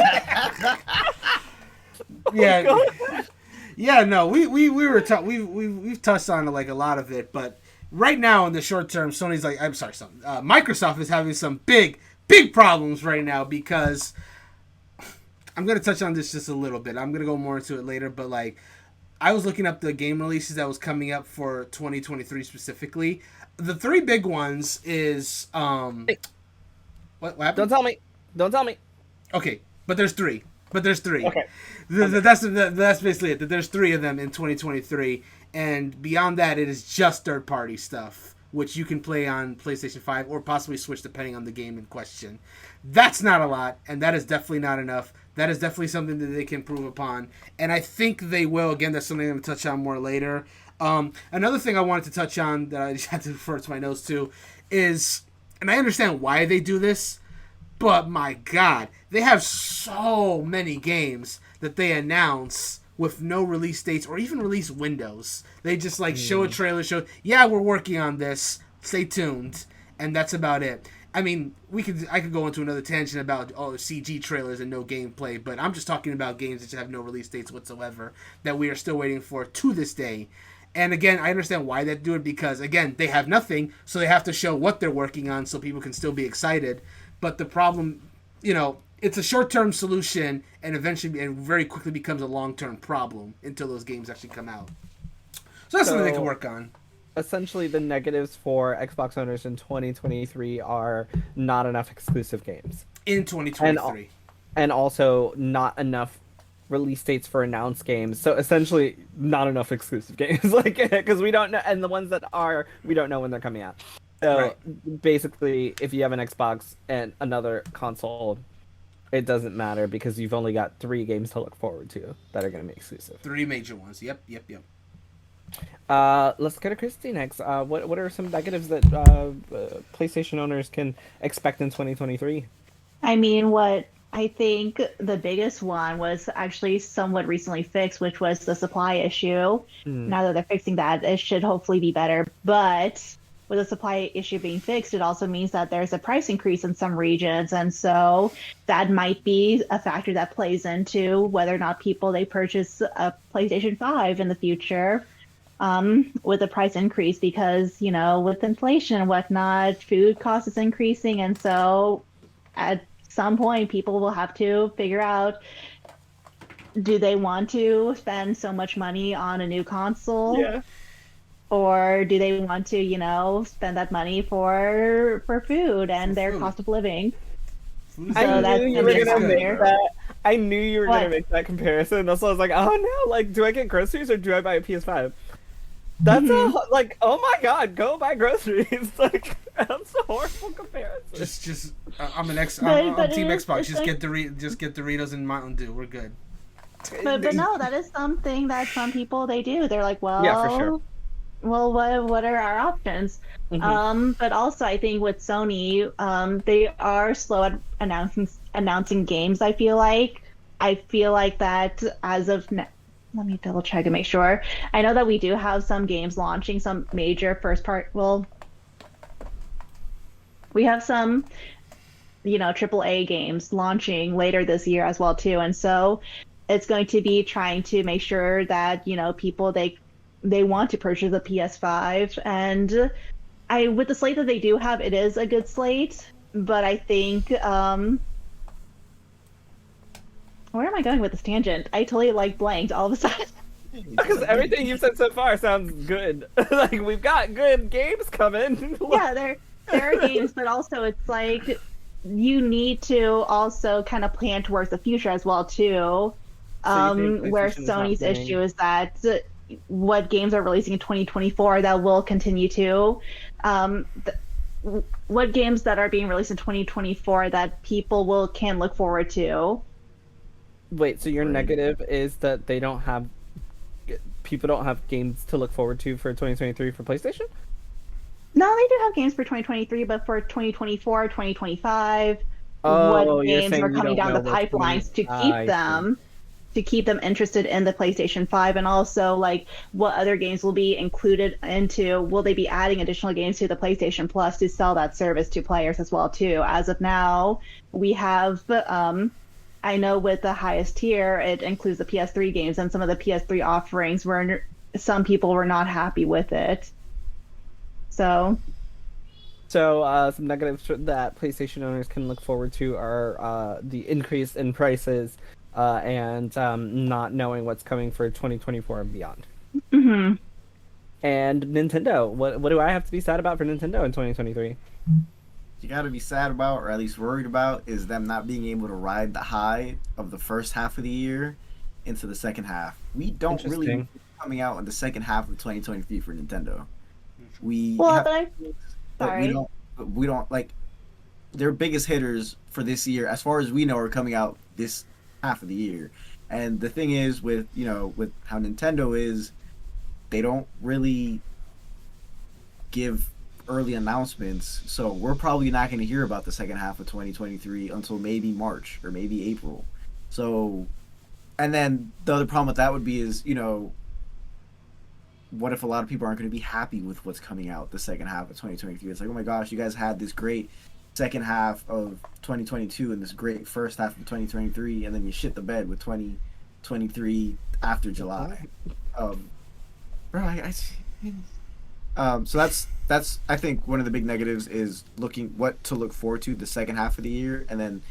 Yeah, yeah. No, we've touched on like a lot of it, but right now in the short term, Microsoft is having some big problems right now, because I'm gonna touch on this just a little bit. I'm gonna go more into it later, but like I was looking up the game releases that was coming up for 2023 specifically. The three big ones is what happened?
Don't tell me.
Okay, but there's three.
Okay.
That's basically it. That there's three of them in 2023, and beyond that, it is just third-party stuff, which you can play on PlayStation 5 or possibly Switch, depending on the game in question. That's not a lot, and that is definitely not enough. That is definitely something that they can improve upon, and I think they will. Again, that's something I'm going to touch on more later. Another thing I wanted to touch on that I just had to refer to my notes to is, and I understand why they do this, but my God, they have so many games that they announce with no release dates or even release windows. They just like show a trailer, yeah, we're working on this, stay tuned, and that's about it. I mean, I could go into another tangent about CG trailers and no gameplay, but I'm just talking about games that have no release dates whatsoever that we are still waiting for to this day. And again, I understand why they do it because again, they have nothing, so they have to show what they're working on so people can still be excited. But the problem, it's a short-term solution and eventually and very quickly becomes a long-term problem until those games actually come out. So that's something they can work on.
Essentially, the negatives for Xbox owners in 2023 are not enough exclusive games.
In 2023.
And also not enough release dates for announced games. So essentially, not enough exclusive games. Because we don't know, and the ones that are, we don't know when they're coming out. So basically, if you have an Xbox and another console, it doesn't matter because you've only got 3 games to look forward to that are going to be exclusive.
3 major ones. Yep.
Let's go to Kristie next. What are some negatives that PlayStation owners can expect in 2023?
I mean, what I think the biggest one was actually somewhat recently fixed, which was the supply issue. Now that they're fixing that, it should hopefully be better. But with the supply issue being fixed, it also means that there's a price increase in some regions. And so that might be a factor that plays into whether or not they purchase a PlayStation 5 in the future. With the price increase because, with inflation and whatnot, food cost is increasing. And so at some point, people will have to figure out, do they want to spend so much money on a new console?
Yeah.
Or do they want to, spend that money for food and their cost of living?
I knew you were going to make that comparison. That's why I was like, oh no, do I get groceries or do I buy a PS5? That's oh my god, go buy groceries. That's a horrible comparison.
I'm Team Xbox. Just get Doritos and Mountain Dew. We're good.
But no, that is something that some people they do. They're like, well,
yeah, for sure.
Well, what are our options? But also, I think with Sony, they are slow at announcing games. I feel like that as of now. Let me double check and make sure. I know that we do have some games launching, some major we have some, AAA games launching later this year as well too. And so it's going to be trying to make sure that, people, they want to purchase a PS5. And with the slate that they do have, it is a good slate, but I think, where am I going with this tangent? I totally blanked all of a sudden.
Because everything you've said so far sounds good. We've got good games coming.
Yeah, there are games, but also it's you need to also kind of plan towards the future as well too. Where Sony's issue is that what games are releasing in 2024 that will continue to what games that are being released in 2024 that people can look forward to.
Wait, so your negative is that people don't have games to look forward to for 2023 for PlayStation?
No, they do have games for 2023, but for 2024, 2025, what games are coming down the pipelines to keep them interested in the PlayStation 5, and also what other games will be included will they be adding additional games to the PlayStation Plus to sell that service to players as well too. As of now, we have I know with the highest tier, it includes the PS3 games, and some of the PS3 offerings some people were not happy with it. So some
negatives that PlayStation owners can look forward to are the increase in prices and not knowing what's coming for 2024 and beyond.
Mm-hmm.
And Nintendo, what do I have to be sad about for Nintendo in 2023?
You got to be sad about, or at least worried about, is them not being able to ride the high of the first half of the year into the second half. We don't really coming out in the second half of 2023 for Nintendo. We don't their biggest hitters for this year, as far as we know, are coming out this half of the year. And the thing is with how Nintendo is, they don't really give early announcements, so we're probably not going to hear about the second half of 2023 until maybe March or maybe April. So, and then the other problem with that would be is, what if a lot of people aren't going to be happy with what's coming out the second half of 2023? It's like, oh my gosh, you guys had this great second half of 2022 and this great first half of 2023, and then you shit the bed with 2023 after July. So that's I think one of the big negatives is looking what to look forward to the second half of the year, and then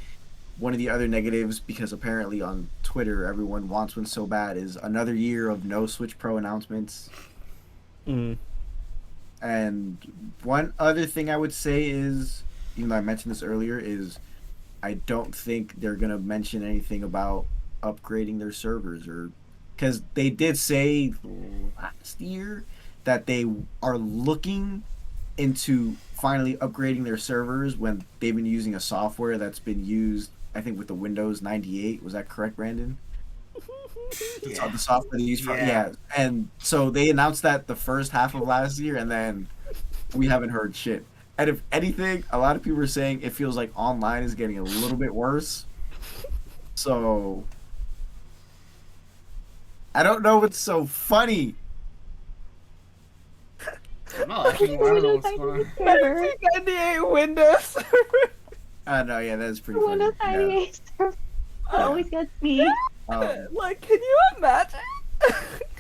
one of the other negatives, because apparently on Twitter everyone wants one so bad, is another year of no Switch Pro announcements.
Mm.
And one other thing I would say is, even though I mentioned this earlier, is I don't think they're gonna mention anything about upgrading their servers, or because they did say last year that they are looking into finally upgrading their servers when they've been using a software that's been used, I think, with the Windows 98. Was that correct, Brandon?
Yeah.
The software they use for
Yeah.
And so they announced that the first half of last year, and then we haven't heard shit. And if anything, a lot of people are saying it feels like online is getting a little bit worse. So I don't know what's so funny.
I'm not laughing. I don't know what's going on.
1998 Windows.
No, yeah, that's pretty funny.
Windows
Yeah.
98 server always gets me.
Like, can you imagine?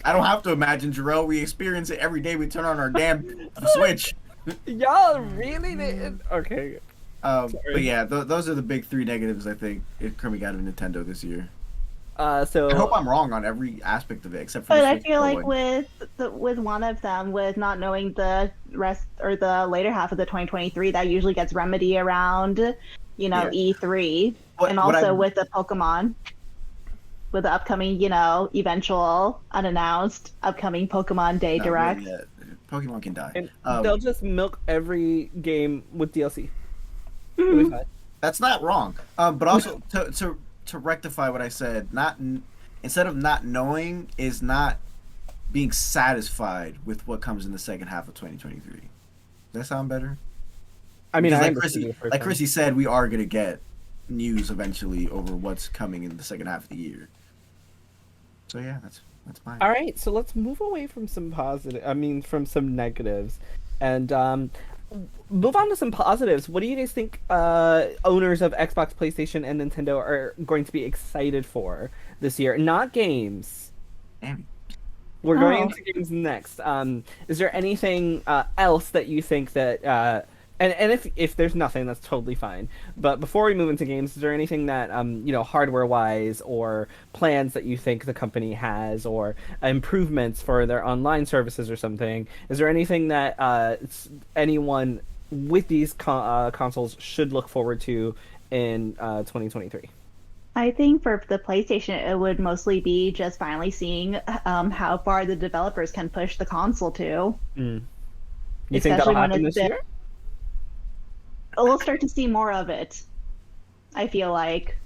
I don't have to imagine, Jerel. We experience it every day. We turn on our damn Switch.
Y'all really did? Okay.
But yeah, those are the big three negatives I think coming out of Nintendo this year.
So
I hope I'm wrong on every aspect of it, except for
But
the
I
Switch
feel
Pro
like
one.
with one of them, with not knowing the rest or the later half of the 2023, that usually gets remedy around,
Yeah.
E3,
What-
and
what
also
I-
with the Pokemon, with the upcoming, eventual unannounced upcoming Pokemon Day
No,
Direct.
really, Pokemon can die.
and they'll just milk every game with DLC. It'll be fine.
That's not wrong. But also to rectify what I said, instead of not knowing is not being satisfied with what comes in the second half of 2023. Does that sound better?
I mean,
Because
I
like
understood
Kristie,
the first
like
time.
Kristie said, we are gonna get news eventually over what's coming in the second half of the year. So yeah, that's fine.
All right, so let's move away from some from some negatives, and move on to some positives. What do you guys think owners of Xbox, PlayStation, and Nintendo are going to be excited for this year? Not games.
Damn.
We're going
Oh.
into games next. Is there anything else that you think that and if there's nothing, that's totally fine. But before we move into games, is there anything that hardware wise or plans that you think the company has, or improvements for their online services or something? Is there anything that anyone with these consoles should look forward to in 2023?
I think for the PlayStation, it would mostly be just finally seeing how far the developers can push the console to.
You think
Especially
that'll
when
happen
it's
this
been-
year?
We'll start to see more of it, I feel like.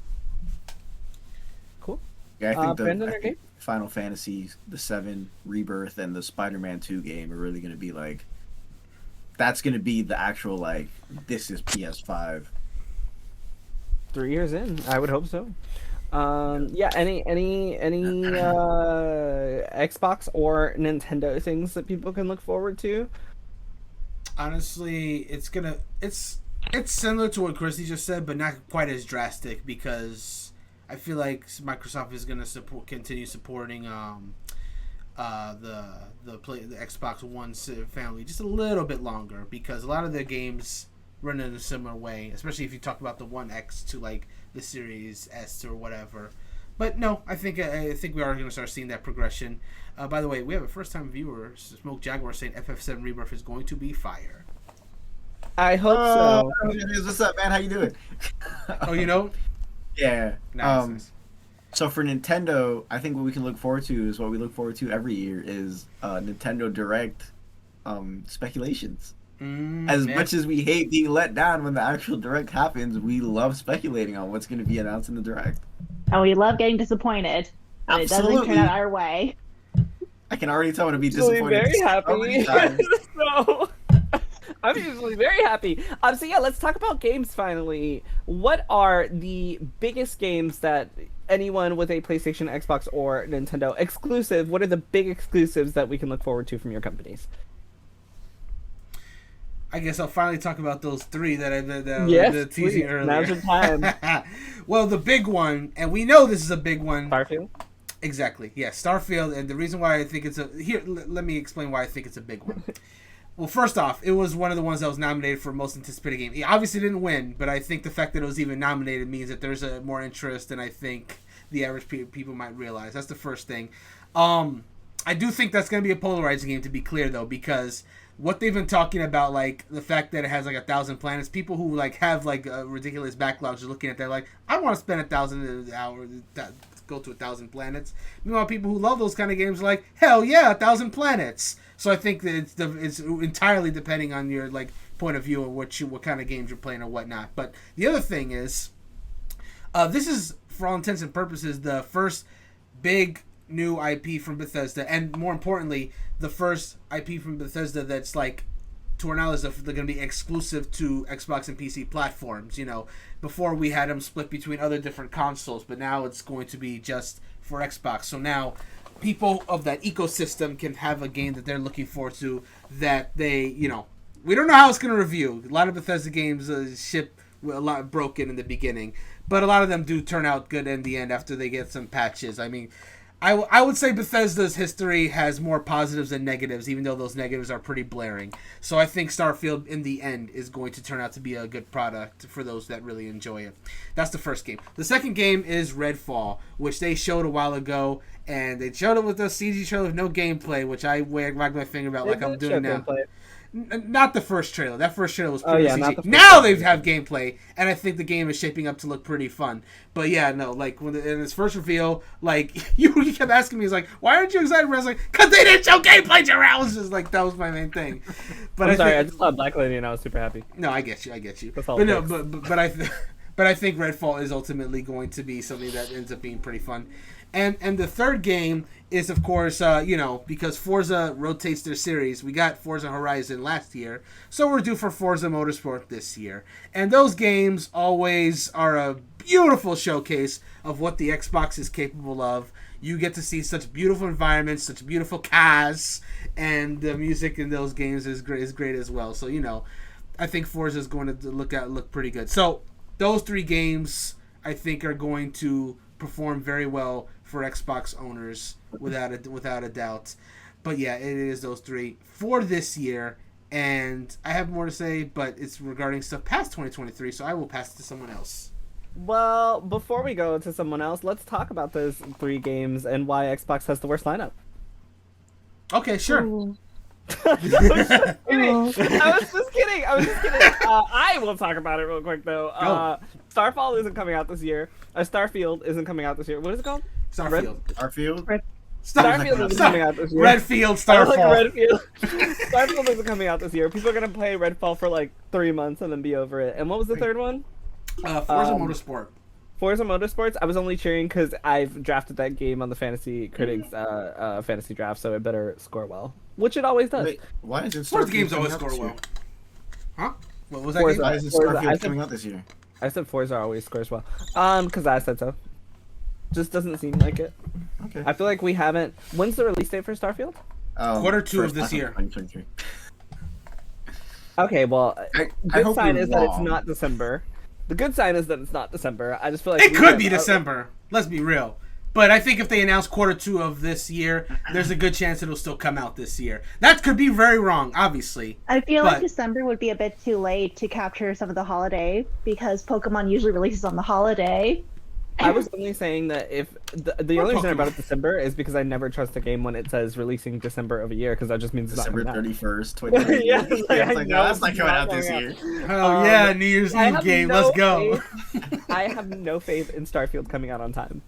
Cool.
Yeah, I think
Brandon or Gabe?
Final Fantasy, the 7 Rebirth, and the Spider-Man 2 game are really going to be like, that's going to be the actual, like, this is PS5.
3 years in, I would hope so. Yeah. Any Xbox or Nintendo things that people can look forward to?
Honestly, it's similar to what Kristie just said, but not quite as drastic, because I feel like Microsoft is gonna continue supporting the Xbox One family just a little bit longer, because a lot of their games run in a similar way, especially if you talk about the One X to like the Series S or whatever. But no, I think we are going to start seeing that progression. By the way, we have a first-time viewer, Smoke Jaguar, saying FF7 Rebirth is going to be fire.
I hope so.
What's up, man? How you doing?
Oh, you know?
Yeah.
Nice.
So for Nintendo, I think what we can look forward to is what we look forward to every year is Nintendo Direct speculations. As much as we hate being let down when the actual Direct happens, we love speculating on what's going to be announced in the Direct.
And we love getting disappointed when it doesn't turn
Absolutely.
out our way.
I can already tell I'm going to be
Usually
disappointed.
very
so many
happy.
times.
So I'm usually very happy. So yeah, let's talk about games finally. What are the biggest games that anyone with a PlayStation, Xbox, or Nintendo exclusive? What are the big exclusives that we can look forward to from your companies?
I guess I'll finally talk about those three that I
Yes,
the teasing
please.
earlier.
Now's your time.
Well, the big one, and we know this is a big one.
Starfield.
Exactly. Yeah, Starfield, and the reason why I think it's a let me explain why I think it's a big one. Well, first off, it was one of the ones that was nominated for most anticipated game. It obviously didn't win, but I think the fact that it was even nominated means that there's a more interest than I think the average people might realize. That's the first thing. I do think that's going to be a polarizing game, to be clear, though, because what they've been talking about, like the fact that it has like 1,000 planets, people who like have like a ridiculous backlogs are looking at that like, I want to spend 1,000 hours go to 1,000 planets. Meanwhile, people who love those kind of games are like, hell yeah, 1,000 planets. So I think that it's entirely depending on your like point of view of what kind of games you're playing or whatnot. But the other thing is, this is for all intents and purposes the first big new IP from Bethesda, and more importantly, the first IP from Bethesda that's like, to our knowledge, they're going to be exclusive to Xbox and PC platforms. You know, before we had them split between other different consoles, but now it's going to be just for Xbox. So now people of that ecosystem can have a game that they're looking forward to, that they, you know, we don't know how it's going to review. A lot of Bethesda games ship a lot broken in the beginning, but a lot of them do turn out good in the end after they get some patches. I mean, I would say Bethesda's history has more positives than negatives, even though those negatives are pretty blaring. So I think Starfield, in the end, is going to turn out to be a good product for those that really enjoy it. That's the first game. The second game is Redfall, which they showed a while ago, and they showed it with a CG trailer with no gameplay, which I wag my finger about like I'm doing now. Gameplay. Not the first trailer. That first trailer was pretty CG. Now they have gameplay, and I think the game is shaping up to look pretty fun. But yeah, no, like when in its first reveal, like you kept asking me, like, why aren't you excited? I was like, because they didn't show gameplay, Jerel. I was just like, that was my main thing. But
I just saw Black Lady and I was super happy.
No, I get you. But no, but I think Redfall is ultimately going to be something that ends up being pretty fun. And the third game is, of course, because Forza rotates their series. We got Forza Horizon last year, so we're due for Forza Motorsport this year. And those games always are a beautiful showcase of what the Xbox is capable of. You get to see such beautiful environments, such beautiful cars, and the music in those games is great as well. So, I think Forza is going to look pretty good. So, those three games, I think, are going to perform very well for Xbox owners without a doubt. But yeah, it is those three for this year, and I have more to say, but it's regarding stuff past 2023, so I will pass it to someone else.
Well, before we go to someone else, let's talk about those three games and why Xbox has the worst lineup.
Okay, sure.
I was just kidding. I will talk about it real quick though. Starfall isn't coming out this year. Starfield isn't coming out this year. What is it called?
Starfield.
Starfield isn't coming out this year.
Redfield, Starfall.
Starfield isn't coming out this year. People are gonna play Redfall for like 3 months and then be over it. And what was the third one?
Forza Motorsport.
Forza Motorsports. I was only cheering because I've drafted that game on the Fantasy Critics fantasy draft, so it better score well, which it always does.
Wait, why is it
Sports games always score well? Huh? What was that
Forza,
game?
why is it Starfield coming out this year?
I said Forza always scores well. Because I said so. Just doesn't seem like it.
Okay.
I feel like we haven't. When's the release date for Starfield?
Q2 of this year.
2023.
Okay, well,
I
good sign is that it's
wrong.
not December. The good sign is that it's not December. I just feel like
It could be December. Let's be real. But I think if they announce Q2 of this year, there's a good chance it'll still come out this year. That could be very wrong, obviously.
I feel like December would be a bit too late to capture some of the holiday because Pokemon usually releases on the holiday.
I was only saying that if the only reason I brought up December is because I never trust a game when it says releasing December of a year because that just means it's
December
not coming
31st, 2023.
Yeah, it's like, I
no,
know
that's not
it's
coming
not
out this
coming
year.
Oh yeah, New Year's Eve game. Let's go.
I have no faith in Starfield coming out on time.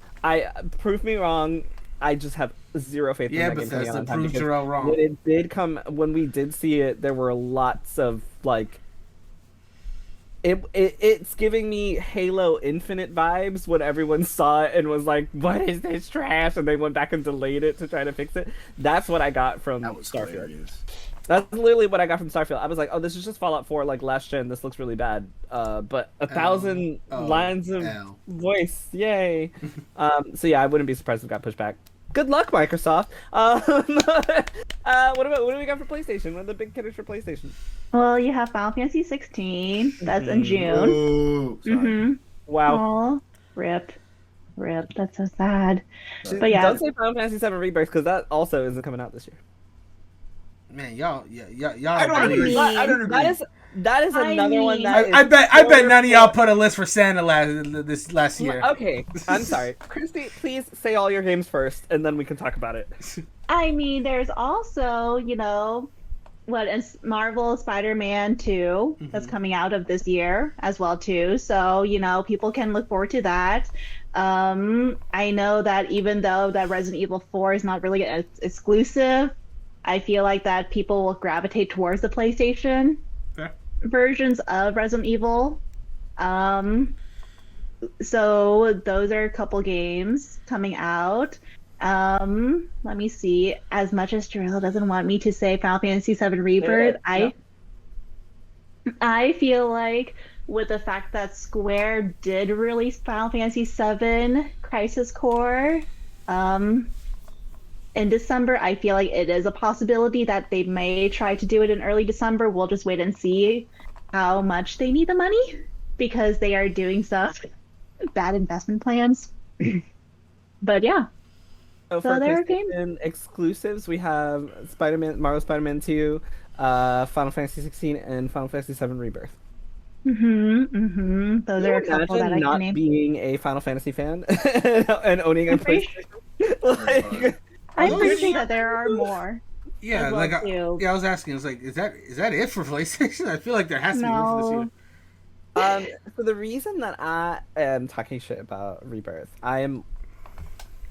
Prove me wrong. I just have zero faith in that game coming out on time.
Proves Jerel wrong.
When it did come, when we did see it, there were lots of like. It's giving me Halo Infinite vibes when everyone saw it and was like, "What is this trash?" and they went back and delayed it to try to fix it. That's what I got from Starfield. Hilarious. That's literally what I got from Starfield. I was like, "Oh, this is just Fallout 4 like last gen. This looks really bad." But 1,000 lines of voice, yay! So yeah, I wouldn't be surprised if it got pushed back. Good luck, Microsoft. What do we got for PlayStation? What are the big hitters for PlayStation?
Well, you have Final Fantasy 16. That's in
Mhm.
June.
Ooh, sorry.
Mm-hmm.
Wow.
Aw, rip. Rip. That's so sad.
But
But yeah.
don't say Final Fantasy 7 Rebirth because that also isn't coming out this year.
Man, y'all.
I don't
I
agree.
mean,
I don't agree.
That is
I
another one
mean-
that is
I bet none of y'all
so-
put a list for Santa this last year.
Okay, I'm sorry. Kristie, please say all your games first, and then we can talk about it.
I mean, there's also, what is Marvel Spider-Man 2 that's coming out of this year as well too. So, people can look forward to that. I know that even though that Resident Evil 4 is not really an exclusive, I feel like that people will gravitate towards the PlayStation
Fair.
versions of Resident Evil. So those are a couple games coming out. Let me see. As much as Jerel doesn't want me to say Final Fantasy VII Rebirth,
Yeah.
I feel like with the fact that Square did release Final Fantasy VII Crisis Core in December, I feel like it is a possibility that they may try to do it in early December. We'll just wait and see how much they need the money because they are doing stuff bad investment plans. But yeah.
So
So
for
there are
PlayStation exclusives, we have Marvel Spider-Man 2, Final Fantasy 16, and Final Fantasy 7 Rebirth.
Those are a couple that I
not
can name.
being a Final Fantasy fan and owning a
I'm pretty
PlayStation. Like,
I'm
those
pretty
are-
sure that there are more.
Yeah,
as well,
like
too.
I was asking, I was like, is that it for PlayStation? I feel like there has to be one for this
No.
year.
For the reason that I am talking shit about Rebirth, I am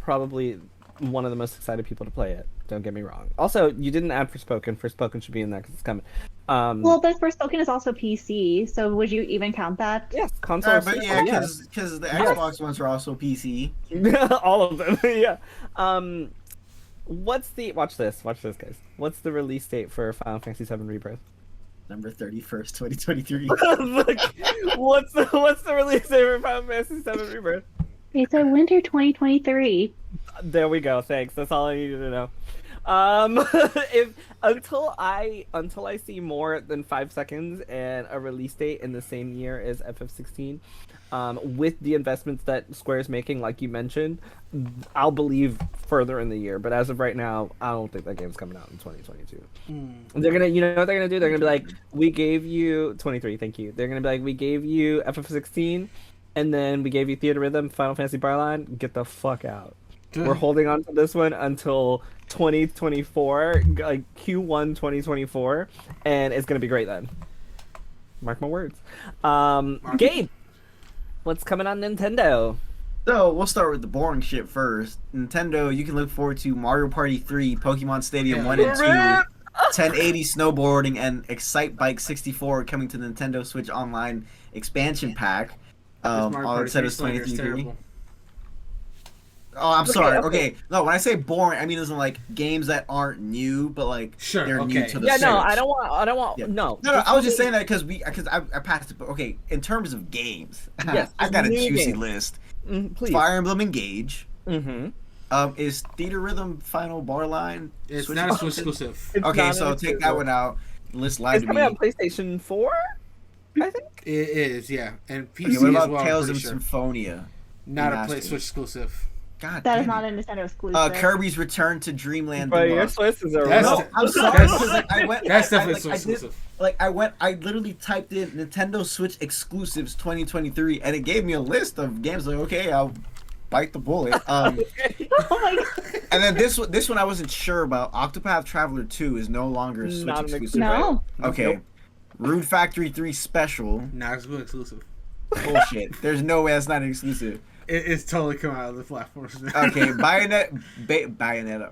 probably one of the most excited people to play it. Don't get me wrong. Also, you didn't add Forspoken. Forspoken should be in there because it's coming.
Well, but Forspoken is also PC, so would you even count that?
yes, console.
But yeah, because the Xbox ones are also PC.
all of them. Yeah. Watch this, guys. What's the release date for Final Fantasy VII Rebirth?
November 31st, 2023.
what's the release date for Final Fantasy VII Rebirth?
It's a winter 2023.
There we go. Thanks. That's all I needed to know. Until I see more than 5 seconds and a release date in the same year as FF16, with the investments that Square's making, like you mentioned, I'll believe further in the year. But as of right now, I don't think that game's coming out in 2022. They're gonna, you know what they're gonna do? They're gonna be like, we gave you 23. Thank you. They're gonna be like, we gave you FF16, and then we gave you Theater Rhythm, Final Fantasy Barline. Get the fuck out. We're holding on to this one until 2024, like Q1 2024, and it's gonna be great then. Mark my words. Gabe, what's coming on Nintendo?
So we'll start with the boring shit first. Nintendo, you can look forward to Mario Party 3, Pokemon Stadium 1 and 2, 1080 snowboarding, and Excite Bike 64 coming to the Nintendo Switch Online expansion pack. All it said was 23. Oh, I'm sorry. Okay, no, when I say boring, I mean as in like games that aren't new, but like
Sure,
they're new
okay.
to the
Yeah,
Switch.
no, I don't want.
Yeah.
No,
No, I was just saying that because I passed it. But okay, in terms of games,
Yes,
I got a
new
juicy
games.
list.
Please.
Fire Emblem Engage.
Mm-hmm.
Is Theater Rhythm Final Barline?
It's
Switch
not a Switch
exclusive?
exclusive.
Okay, so take that one out. List lied
It's
to
coming
me.
on PlayStation 4, I think.
It is, yeah, and PC
Okay, what
as
about
well.
Tales
I'm
of
pretty sure.
Symphonia?
Not a
Remastered?
Switch exclusive.
God
That
damn
is not
it.
a Nintendo exclusive.
Kirby's Return to Dreamland
But your
Deluxe.
choices are
That's
wrong.
the-
I'm sorry.
That's-
because, like, I went.
That's
I
definitely Switch exclusive.
I literally typed in Nintendo Switch exclusives 2023, and it gave me a list of games. Like, okay, I'll bite the bullet.
Oh my god.
And then this one I wasn't sure about. Octopath Traveler 2 is no longer a Switch
Not an
exclusive.
No.
Okay.
Nope.
Rude Factory 3 Special.
Not exclusive.
Bullshit. There's no way that's not an exclusive.
It's totally come out of the platforms now.
Okay, Bayonetta
Bayonetta.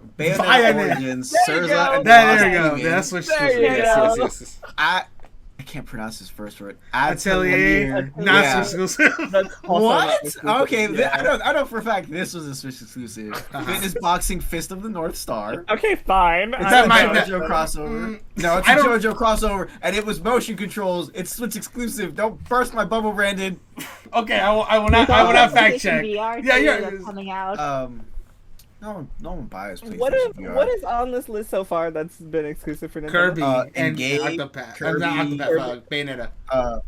Origins,
There you
Cerza,
go.
and
There
Lost
you go.
Demon.
That's Switch
There
exclusive.
you
Yes,
go.
yes.
I can't pronounce his first word.
Atelier, not
Yeah.
Switch exclusive.
That's also not
What?
exclusive.
Okay,
Yeah.
I know for a fact this was a Switch exclusive. Fitness Boxing Fist of the North Star.
Okay, fine.
It's
That
a
might-
JoJo crossover. No, it's a
I don't-
JoJo crossover, and it was motion controls. It's Switch exclusive. Don't burst my bubble, Brandon.
Okay, I will not.
There's
I will
also
not fact
PlayStation
check.
VR
Yeah,
too
yeah.
that's coming out.
no one buys PlayStation
What
VR.
is on this list so far that's been exclusive for Nintendo?
Kirby
and
and
Gabe,
Octopath.
Kirby,
Not Octopath,
Kirby.
Bayonetta.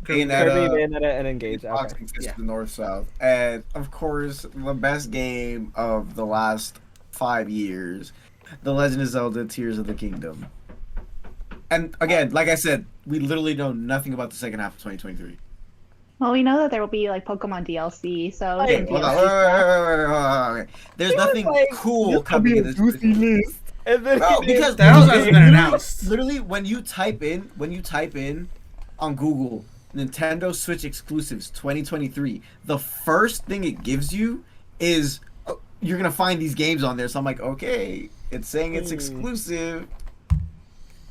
Kirby,
Bayonetta,
Bayonetta, and Engage. Okay.
Boxing Fist
Yeah.
of the North South, and of course the best game of the last 5 years, The Legend of Zelda: Tears of the Kingdom. And again, like I said, we literally know nothing about the second half of 2023.
Well, we know that there will be like Pokemon DLC, so
Okay,
some
Hold on,
DLC stuff.
wait. There's nothing
Like,
cool
this
coming in
could
this.
be a juicy list. And then
Bro,
he
because
That also hasn't been
literally-
announced.
Literally, when you type in on Google Nintendo Switch exclusives 2023, the first thing it gives you is you're gonna find these games on there. So I'm like, okay, it's saying it's exclusive.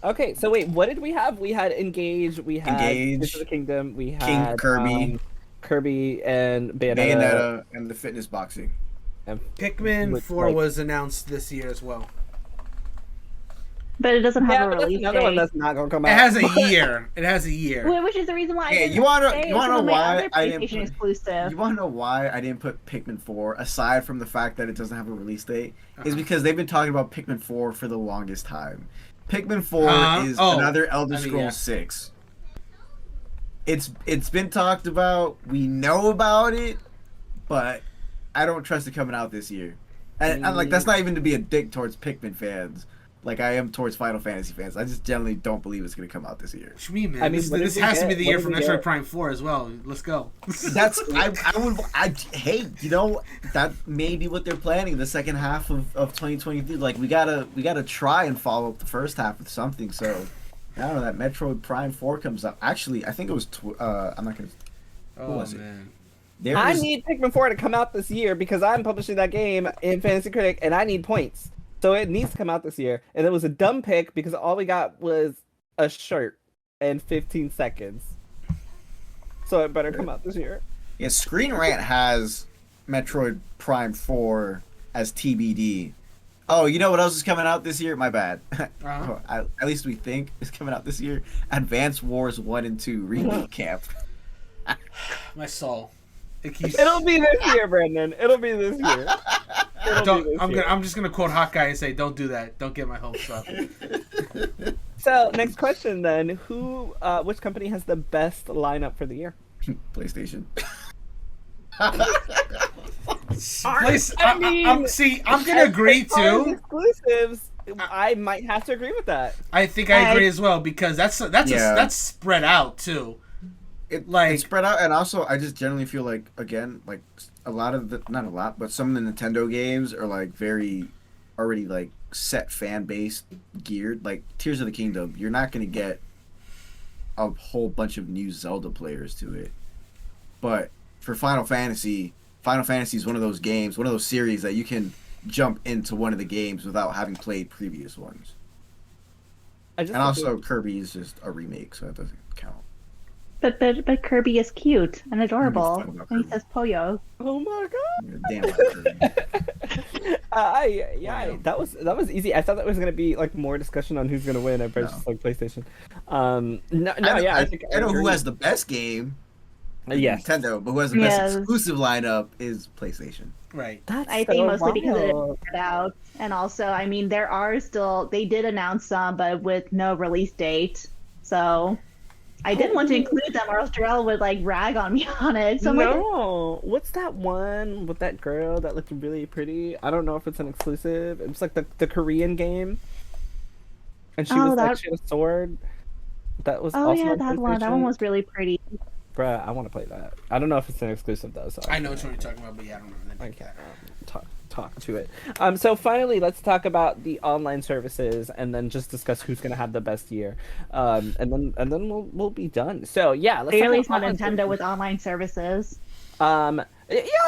Okay, so wait, what did we have? We had Engage, we had
Engage,
Tears of the Kingdom, we had
Kirby,
Kirby and Bayonetta.
Bayonetta, and the fitness boxing.
And
Pikmin
with,
4
like-
was announced this year as well.
But it doesn't have
yeah,
a
but that's
release
another one
date.
that's not gonna come
It
out.
has a year. It has a year.
Which is the reason why I
Yeah,
didn't
you wanna-
say
you wanna
some of
know
my
why
other
I didn't
PlayStation
put-
exclusive.
You want to know why I didn't put Pikmin 4, aside from the fact that it doesn't have a release date, is because they've been talking about Pikmin 4 for the longest time. Pikmin 4 is another Elder Scrolls
yeah.
6. It's been talked about, we know about it, but I don't trust it coming out this year. And like, that's not even to be a dick towards Pikmin fans, like I am towards Final Fantasy fans. I just generally don't believe it's going to come out this year.
What you mean, man?
I mean,
this
what
this
did we
has to be
get?
the
What
year
did
for
we
Metroid
get?
Prime 4 as well. Let's go.
Hey, you know, that may be what they're planning the second half of 2023. Like, we gotta try and follow up the first half with something. So I don't know, that Metroid Prime 4 comes up. Actually, I think it was I'm not gonna.
Oh,
was it?
man.
There
I
was,
need Pikmin 4 to come out this year because I'm publishing that game in Fantasy Critic and I need points. So it needs to come out this year. And it was a dumb pick because all we got was a shirt and 15 seconds. So it better come out this year.
yeah, Screen Rant has Metroid Prime 4 as TBD. Oh, you know what else is coming out this year? My bad.
Uh-huh.
At least we think it's coming out this year. Advance Wars 1 and 2 Reboot Camp.
My soul. It keeps...
It'll be this year, Brandon. It'll be this year. It'll be this year.
I'm just gonna quote Hawkeye and say, "Don't do that. Don't get my hopes up."
So next question then: which company has the best lineup for the year?
PlayStation.
I'm gonna agree
As far as
too.
exclusives, I might have to agree with that.
I think I agree as well because that's spread out too.
It's spread out, and also I just generally feel like, again, like a lot of the, not a lot, but some of the Nintendo games are like very already like set fan base geared. Like Tears of the Kingdom, you're not gonna get a whole bunch of new Zelda players to it. But for Final Fantasy is one of those games, one of those series that you can jump into one of the games without having played previous ones. And also Kirby is just a remake, so that doesn't count.
But Kirby is cute and adorable.
fun about
And he
Kirby.
says Poyo.
Oh my god!
Damn Kirby.
That was easy. I thought that was gonna be like more discussion on who's gonna win. I just like PlayStation.
I know who has the best game.
Yes.
Nintendo, but who has the best exclusive lineup is PlayStation.
Right.
That's
I think mostly because it
wild.
didn't get out. And also, I mean, they did announce some, but with no release date. So I didn't want to include them, or else Jerel would like rag on me on it. So I'm like,
No, what's that one with that girl that looked really pretty? I don't know if it's an exclusive. It was like the Korean game, and she she had a sword. That was also
yeah,
on
that one. That one
PlayStation.
was really pretty.
Bruh, I want to play that. I don't know if it's an exclusive though. So
I know which one you're talking about, but yeah, I don't remember that.
Okay, talk to it. So finally, let's talk about the online services, and then just discuss who's gonna have the best year. And then we'll be done. So yeah, let's
They
talk
released
about
on
online
Nintendo
services.
with online services
Yeah,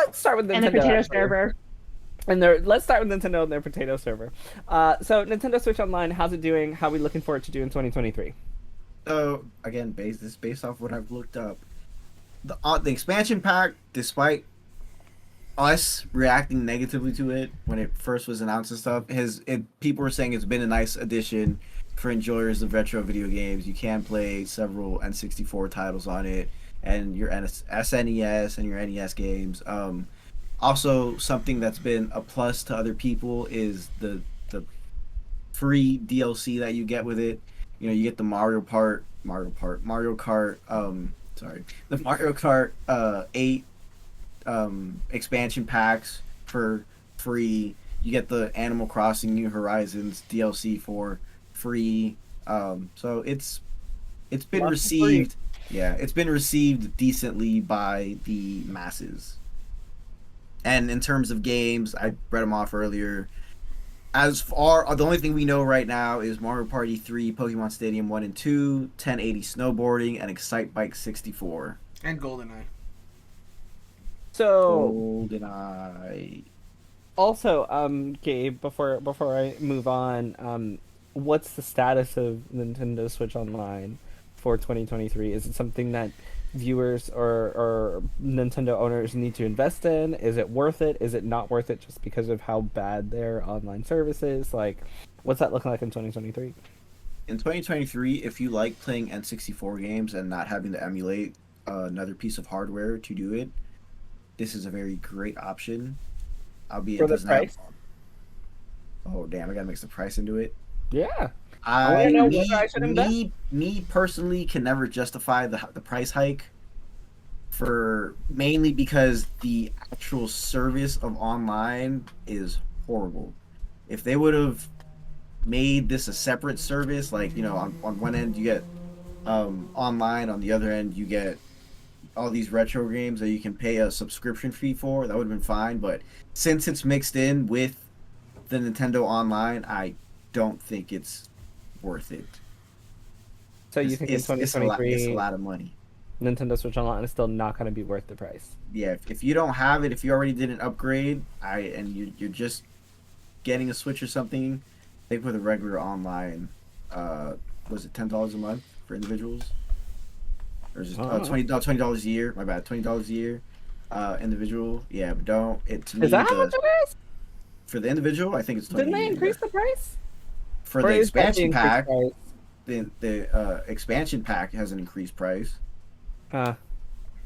let's start with Nintendo.
and the potato
actually.
server.
Let's start with Nintendo and their potato server. So Nintendo Switch Online, how's it doing? How are we looking forward to do in 2023?
So again, based off what I've looked up, the expansion pack, despite us reacting negatively to it when it first was announced and stuff, people were saying it's been a nice addition for enjoyers of retro video games. You can play several N64 titles on it, and your SNES and your NES games. Also, something that's been a plus to other people is the free DLC that you get with it. You know, you get the Mario Kart. Sorry, the Mario Kart 8 expansion packs for free. You get the Animal Crossing New Horizons DLC for free. So it's been
Lots of free.
received. Yeah, it's been received decently by the masses. And in terms of games, I read them off earlier. As far the only thing we know right now is Mario Party 3, Pokemon Stadium 1 and 2, 1080 snowboarding, and Excite Bike 64.
And GoldenEye.
So
GoldenEye.
also, Gabe, before I move on, what's the status of Nintendo Switch Online for 2023? Is it something that viewers or Nintendo owners need to invest in? Is it worth it? Is it not worth it just because of how bad their online service is? Like, what's that looking like in 2023?
In 2023, if you like playing N64 games and not having to emulate another piece of hardware to do it, this is a very great option. Albeit
For
it
the
doesn't have...
price?
Oh damn! I gotta mix the price into it.
Yeah.
I
wanna know
me,
whether I should invest.
me personally can never justify the price hike for mainly because the actual service of online is horrible. If they would have made this a separate service, like, you know, on one end you get online, on the other end you get all these retro games that you can pay a subscription fee for, that would have been fine. But since it's mixed in with the Nintendo Online, I don't think it's worth it.
So you think in
It's a
2023
lot of money.
Nintendo Switch Online is still not going to be worth the price?
Yeah, if you don't have it, if you already did an upgrade, and you're just getting a Switch or something, I think with a regular online, was it $10 a month for individuals? Or is it $20 a year? My bad, $20 a year, individual. Yeah, but don't it to me.
Is that how much it is?
For the individual, I think it's 20.
Didn't they increase the price?
For
Or
the
is that the
expansion
increased
pack?
price?
The expansion pack has an increased price,
Huh.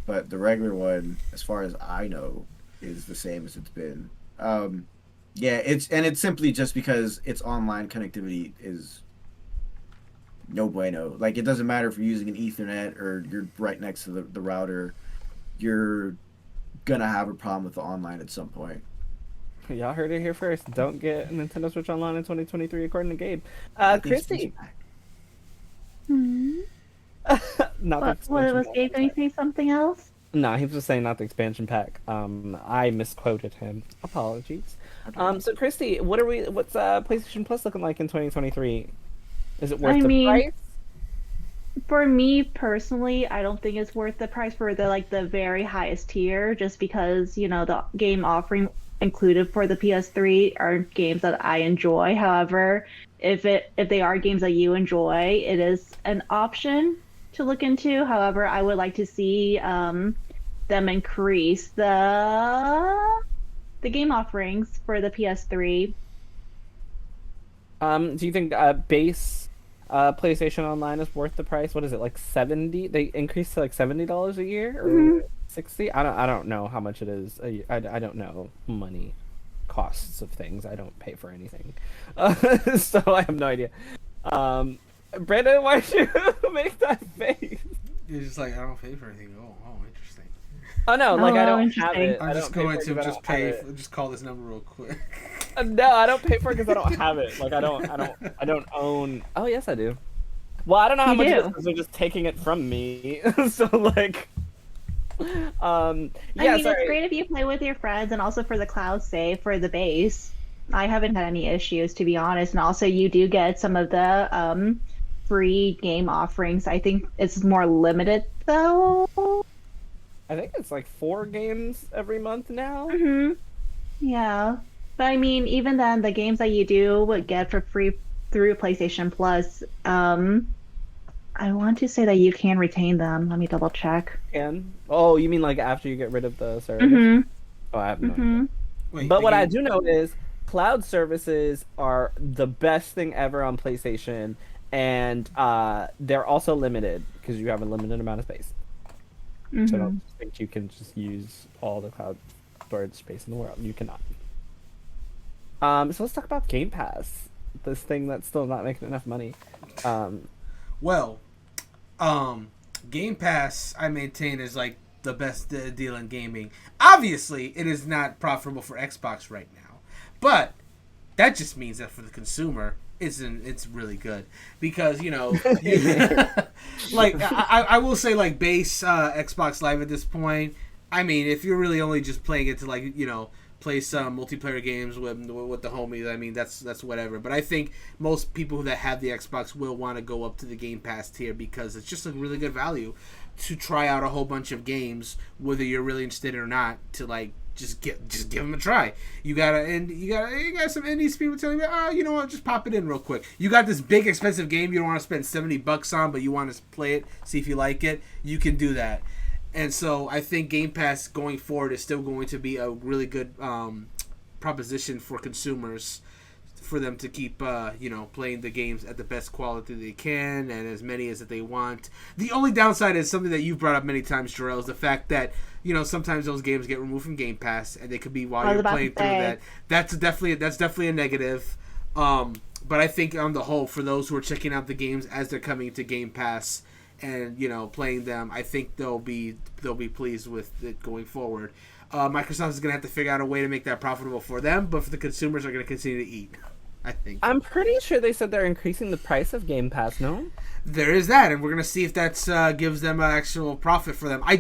but the regular one, as far as I know, is the same as it's been. Yeah, it's simply just because its online connectivity is no bueno. Like, it doesn't matter if you're using an Ethernet or you're right next to the router, you're gonna have a problem with the online at some point.
Y'all heard it here first. Don't get Nintendo Switch Online in 2023, according to Gabe.
Not the
Kristie.
expansion pack.
Hmm.
Not the
What
expansion
was
pack.
Gabe going to say something else?
No, he was just saying not the expansion pack. I misquoted him. Apologies. So Kristie, what's PlayStation Plus looking like in 2023? Is it worth
I
the
mean,
price?
For me personally, I don't think it's worth the price for the very highest tier, just because, you know, the game offering included for the PS3 are games that I enjoy. However, if they are games that you enjoy, it is an option to look into. However, I would like to see them increase the game offerings for the PS3.
Do you think base PlayStation Online is worth the price? What is it, like 70? They increased to like $70 a year or
Mhm.
60? I don't know how much it is. I don't know money costs of things. I don't pay for anything, so I have no idea. Brandon, why'd you make that face?
You're just like, I don't pay for anything. Oh, interesting.
Oh no, like I
Oh,
don't have
interesting.
it. I
I'm
don't
just
pay
going
for it
to
'cause I
just
don't have
pay.
it.
Just call this number real quick.
No, I don't pay for it because I don't have it. Like I don't own. Oh yes, I do. Well, I don't know how
You
much it is
do.
because they're just taking it from me. So like, yeah.
I mean,
Sorry.
it's great if you play with your friends, and also for the cloud save for the base. I haven't had any issues, to be honest. And also, you do get some of the free game offerings. I think it's more limited though.
I think it's like 4 games every month now.
Hmm. Yeah, but I mean, even then, the games that you do would get for free through PlayStation Plus, I want to say that you can retain them. Let me double check.
And oh, you mean like after you get rid of the service?
Hmm.
Oh, I have no idea.
Hmm.
Wait,
But what I
again?
do know is cloud services are the best thing ever on PlayStation, and they're also limited because you have a limited amount of space. So I don't think you can just use all the cloud storage space in the world. You cannot. So let's talk about Game Pass. This thing that's still not making enough money.
Well, Game Pass, I maintain, is like the best deal in gaming. Obviously, it is not profitable for Xbox right now, but that just means that for the consumer, it's really good because like I will say like base Xbox Live at this point. I mean, if you're really only just playing it to like play some multiplayer games with the homies, I mean that's whatever. But I think most people that have the Xbox will want to go up to the Game Pass tier because it's just a really good value to try out a whole bunch of games, whether you're really interested or not. To like just give them a try. You got some indies people telling me, oh, you know what, just pop it in real quick. You got this big expensive game you don't want to spend $70 on, but you want to play it, see if you like it. You can do that. And so I think Game Pass going forward is still going to be a really good proposition for consumers, for them to keep playing the games at the best quality they can and as many as that they want. The only downside is something that you've brought up many times, Jerel, is the fact that sometimes those games get removed from Game Pass and they could be while you're playing through that. That's definitely a negative. But I think on the whole, for those who are checking out the games as they're coming to Game Pass and playing them, I think they'll be pleased with it going forward. Microsoft is going to have to figure out a way to make that profitable for them, but for the consumers are going to continue to eat, I think.
I'm pretty sure they said they're increasing the price of Game Pass. No,
there is that, and we're going to see if that gives them an actual profit for them. I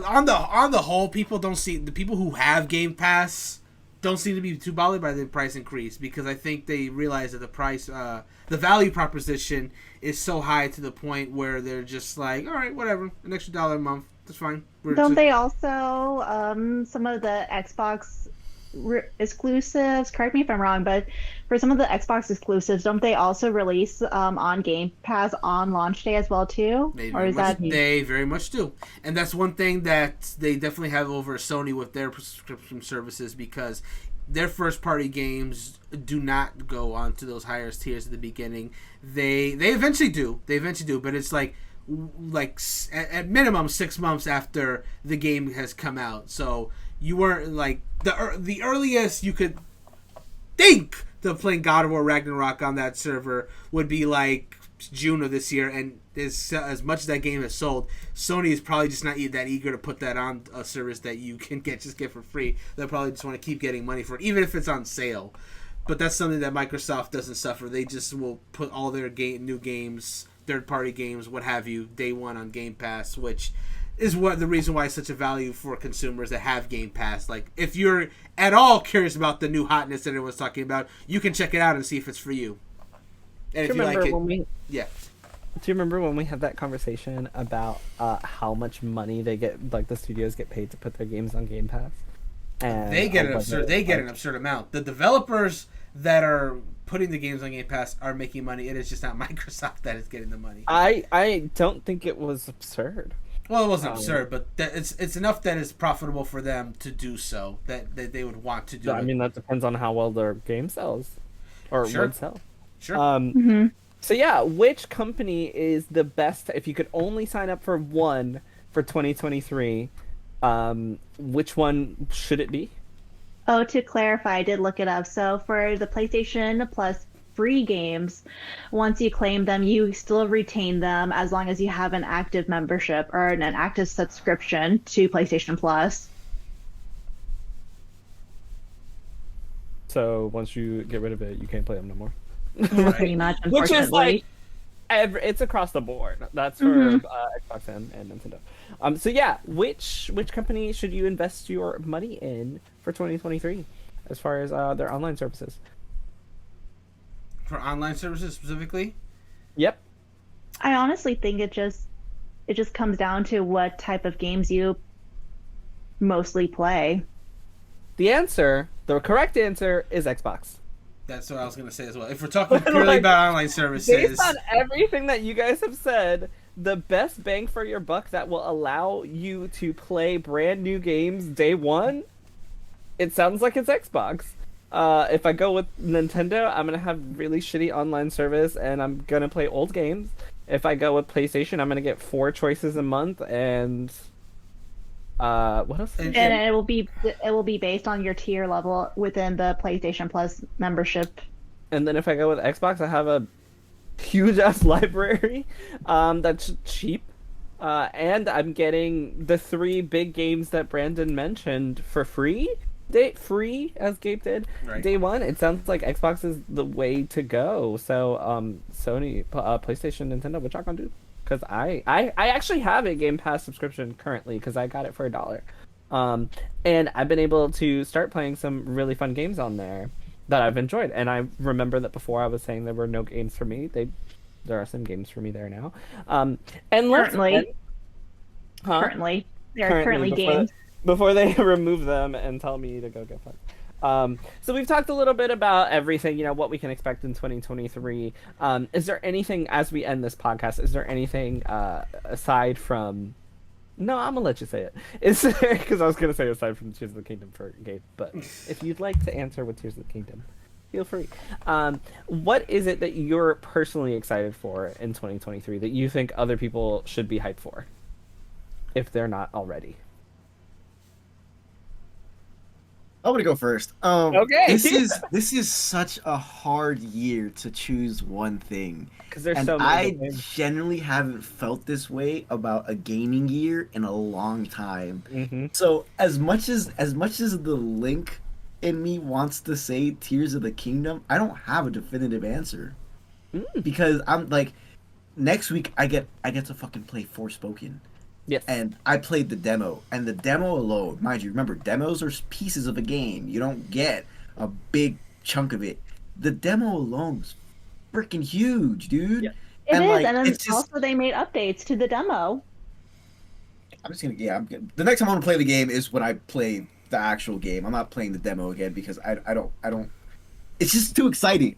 on the whole, people don't see the people who have Game Pass don't seem to be too bothered by the price increase because I think they realize that the price, the value proposition is so high to the point where they're just like, all right, whatever, an extra $1 a month, that's fine.
They also some of the Xbox exclusives? Correct me if I'm wrong, but for some of the Xbox exclusives, don't they also release on Game Pass on launch day as well too?
They very much do, and that's one thing that they definitely have over Sony with their subscription services because their first-party games do not go onto those higher tiers at the beginning. They eventually do. But it's like at minimum 6 months after the game has come out. So you weren't like the earliest you could think of playing God of War Ragnarok on that server would be like June of this year, and as much as that game has sold, Sony is probably just not that eager to put that on a service that you can get for free. They'll probably just want to keep getting money for it, even if it's on sale. But that's something that Microsoft doesn't suffer. They just will put all their new games, third-party games, what have you, day one on Game Pass, which is the reason why it's such a value for consumers that have Game Pass. Like, if you're at all curious about the new hotness that everyone's talking about, you can check it out and see if it's for you. And if you like it, yeah.
Do you remember when we had that conversation about how much money they get, like the studios get paid to put their games on Game Pass? And
they get an absurd amount. The developers that are putting the games on Game Pass are making money. It is just not Microsoft that is getting the money.
I don't think it was absurd.
Well, it wasn't absurd, but it's enough that it's profitable for them to do so, that they would want to do it.
I mean, that depends on how well their game sells, or would sell.
Sure.
So yeah, which company is the best? If you could only sign up for one for 2023, which one should it be?
Oh, to clarify, I did look it up. So for the PlayStation Plus free games, once you claim them, you still retain them as long as you have an active membership or an active subscription to PlayStation Plus.
So once you get rid of it, you can't play them no more.
Pretty much,
Which
unfortunately.
is like, it's across the board. That's for Xbox and Nintendo. So yeah, which company should you invest your money in for 2023 as far as their online services?
For online services specifically?
Yep.
I honestly think it just comes down to what type of games you mostly play.
The correct answer is Xbox.
That's what I was going to say as well. If we're talking purely about online services...
Based on everything that you guys have said, the best bang for your buck that will allow you to play brand new games day one, it sounds like it's Xbox. If I go with Nintendo, I'm going to have really shitty online service, and I'm going to play old games. If I go with PlayStation, I'm going to get 4 choices a month, and What else? Did
And-
you say?
And it will be based on your tier level within the PlayStation Plus membership.
And then if I go with Xbox, I have a huge ass library that's cheap. And I'm getting the 3 big games that Brandon mentioned for free. Free, as Gabe did.
Right.
Day one. It sounds like Xbox is the way to go. So, Sony, PlayStation, Nintendo, what y'all gonna do? Because I actually have a Game Pass subscription currently because I got it for $1. And I've been able to start playing some really fun games on there that I've enjoyed. And I remember that before I was saying there were no games for me. There are some games for me there now. And
Currently.
Huh?
Currently, there are currently games.
Before they remove them and tell me to go get fucked. So we've talked a little bit about everything, what we can expect in 2023. Is there anything, as we end this podcast, is there anything aside from... No, I'm going to let you say it. Is there, because I was going to say aside from Tears of the Kingdom for Gabe, but if you'd like to answer with Tears of the Kingdom, feel free. What is it that you're personally excited for in 2023 that you think other people should be hyped for, if they're not already?
I'm gonna go first.
Okay.
This is such a hard year to choose one thing,
Because there's
and
so many
I
good games.
generally haven't felt this way about a gaming year in a long time.
Mm-hmm.
So as much as the Link in me wants to say Tears of the Kingdom, I don't have a definitive answer because I'm like, next week I get to fucking play Forspoken.
Yes.
And I played the demo, and the demo alone, mind you, remember, demos are pieces of a game. You don't get a big chunk of it. The demo alone was freaking huge, dude.
Yeah.
It is,
like,
and then
it's just,
also they made updates to the demo.
the next time I want to play the game is when I play the actual game. I'm not playing the demo again because I don't. It's just too exciting.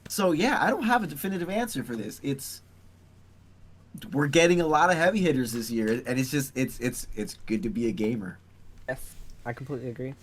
So yeah, I don't have a definitive answer for this. We're getting a lot of heavy hitters this year, and it's good to be a gamer.
Yes, I completely agree.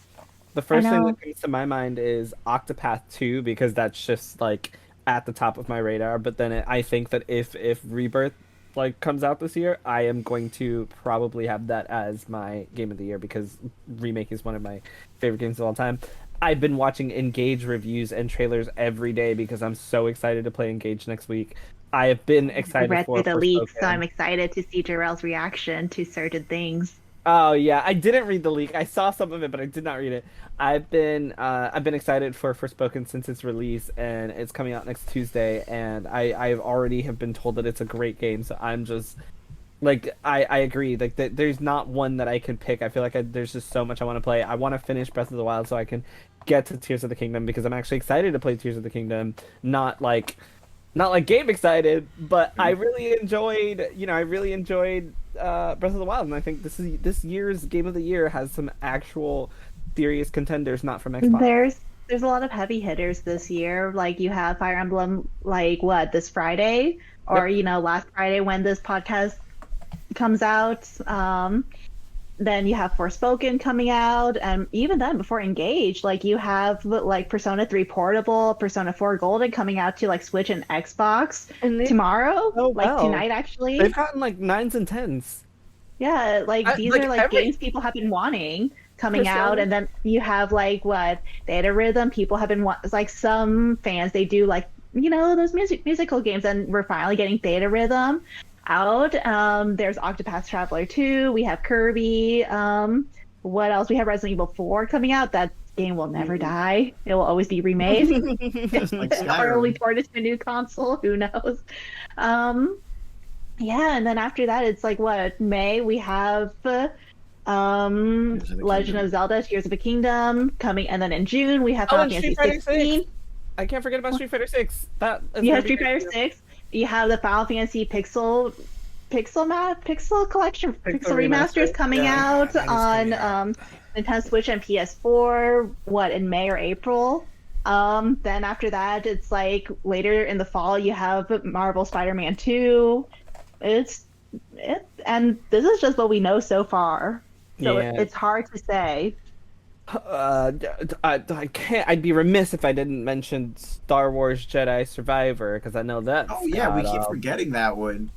The first thing that comes to my mind is Octopath 2 because that's just like at the top of my radar. But then I think that if Rebirth like comes out this year, I am going to probably have that as my game of the year because Remake is one of my favorite games of all time. I've been watching Engage reviews and trailers every day because I'm so excited to play Engage next week. I have been excited
I read
for
through the leaks, so
Forspoken.
I'm excited to see Jerel's reaction to certain things.
Oh yeah, I didn't read the leak. I saw some of it, but I did not read it. I've been excited for Forspoken since its release, and it's coming out next Tuesday. And I've already have been told that it's a great game. So I'm just like I agree. Like there's not one that I can pick. I feel like there's just so much I want to play. I want to finish Breath of the Wild so I can get to Tears of the Kingdom because I'm actually excited to play Tears of the Kingdom. Not like Gabe excited, but I really enjoyed Breath of the Wild, and I think this year's Game of the Year has some actual serious contenders, not from Xbox.
There's a lot of heavy hitters this year. Like you have Fire Emblem, this Friday, or last Friday when this podcast comes out. Then you have Forspoken coming out, and even then, before Engage, you have Persona 3 Portable, Persona 4 Golden coming out to Switch and Xbox tomorrow, tonight actually.
They've gotten 9s and 10s.
Yeah, these are games people have been wanting coming out, and then you have Data Rhythm. People have been some fans they do those musical games, and we're finally getting Data Rhythm out. There's Octopath Traveler 2. We have Kirby. What else? We have Resident Evil 4 coming out. That game will never die. It will always be remade. Or only ported to a new console. Who knows? Yeah, and then after that, it's May. We have Legend of Zelda: Tears of the Kingdom coming, and then in June we have Final Fantasy 16.
I can't forget about Street Fighter 6.
You have Street Fighter 6. You have the Final Fantasy Pixel Collection, Pixel Remasters coming out on Nintendo Switch and PS4. In May or April? Then after that, it's later in the fall. You have Marvel Spider-Man 2. And this is just what we know so far. So it's hard to say.
I can't. I'd be remiss if I didn't mention Star Wars Jedi Survivor because I know that.
Oh yeah, we keep forgetting that one.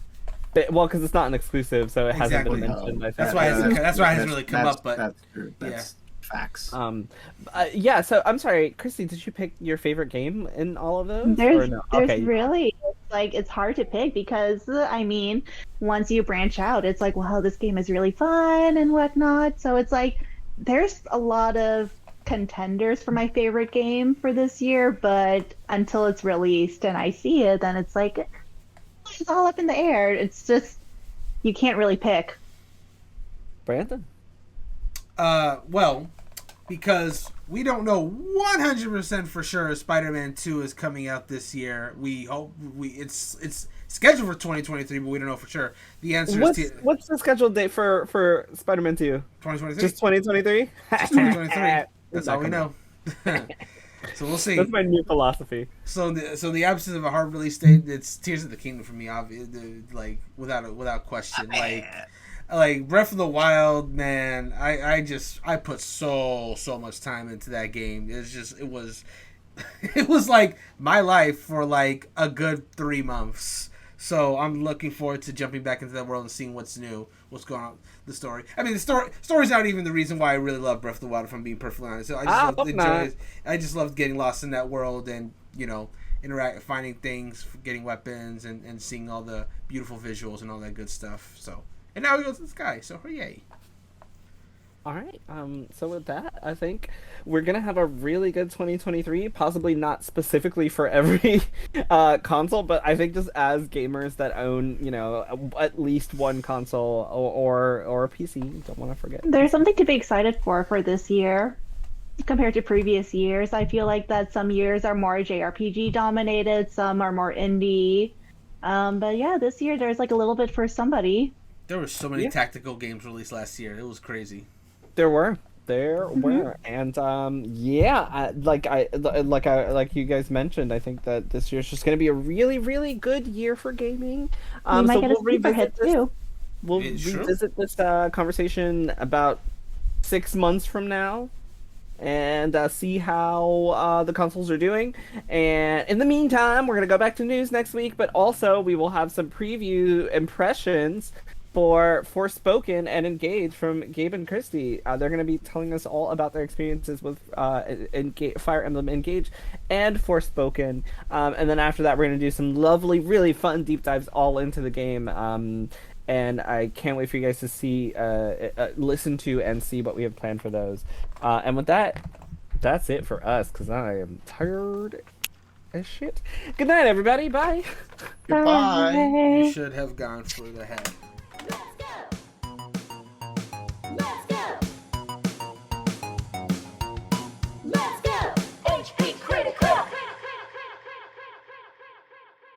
Well, because it's not an exclusive, so it hasn't been
Exactly.
mentioned. I think.
That's why that's why it hasn't really come up. But
that's true. That's facts.
Yeah. So I'm sorry, Kristie. Did you pick your favorite game in all of those?
There's
or no?
there's
Okay.
really like it's hard to pick because I mean, once you branch out, it's like, wow, this game is really fun and whatnot. So it's like there's a lot of contenders for my favorite game for this year, but until it's released and I see it, then it's like it's all up in the air. It's just you can't really pick.
Brandon.
Well, because we don't know 100% for sure Spider-Man 2 is coming out this year. We hope it's scheduled for 2023, but we don't know for sure. The answer is
What's the scheduled date for Spider-Man 2?
2023.
Just 2023?
Just 2023. That's all we know. So we'll see.
That's my new philosophy.
So the absence of a hard release date, it's Tears of the Kingdom for me, like without question. Like Breath of the Wild, man, I put so much time into that game. It was it was like my life for like a good 3 months. So I'm looking forward to jumping back into that world and seeing what's new, what's going on, the story. I mean, the story's not even the reason why I really love Breath of the Wild, if I'm being perfectly honest. So I just loved getting lost in that world and, finding things, getting weapons, and seeing all the beautiful visuals and all that good stuff. So, and now we go to the sky. So, yay.
All right. So with that, I think we're gonna have a really good 2023. Possibly not specifically for every console, but I think just as gamers that own, at least one console or a PC, don't want to forget.
There's something to be excited for this year compared to previous years. I feel like that some years are more JRPG dominated, some are more indie. But yeah, this year there's like a little bit for somebody.
There were so many tactical games released last year. It was crazy.
There were, and like you guys mentioned, I think that this year's just going to be a really, really good year for gaming.
We might get a sleeper hit too.
We'll revisit this conversation about 6 months from now, and see how the consoles are doing. And in the meantime, we're gonna go back to news next week, but also we will have some preview impressions for Forspoken and Engage from Gabe and Kristie. They're going to be telling us all about their experiences with Fire Emblem Engage and Forspoken. And then after that, we're going to do some lovely, really fun deep dives all into the game. And I can't wait for you guys to see, listen to, and see what we have planned for those. And with that, that's it for us, because I am tired as shit. Good night, everybody. Bye.
Goodbye.
You should have gone for the head.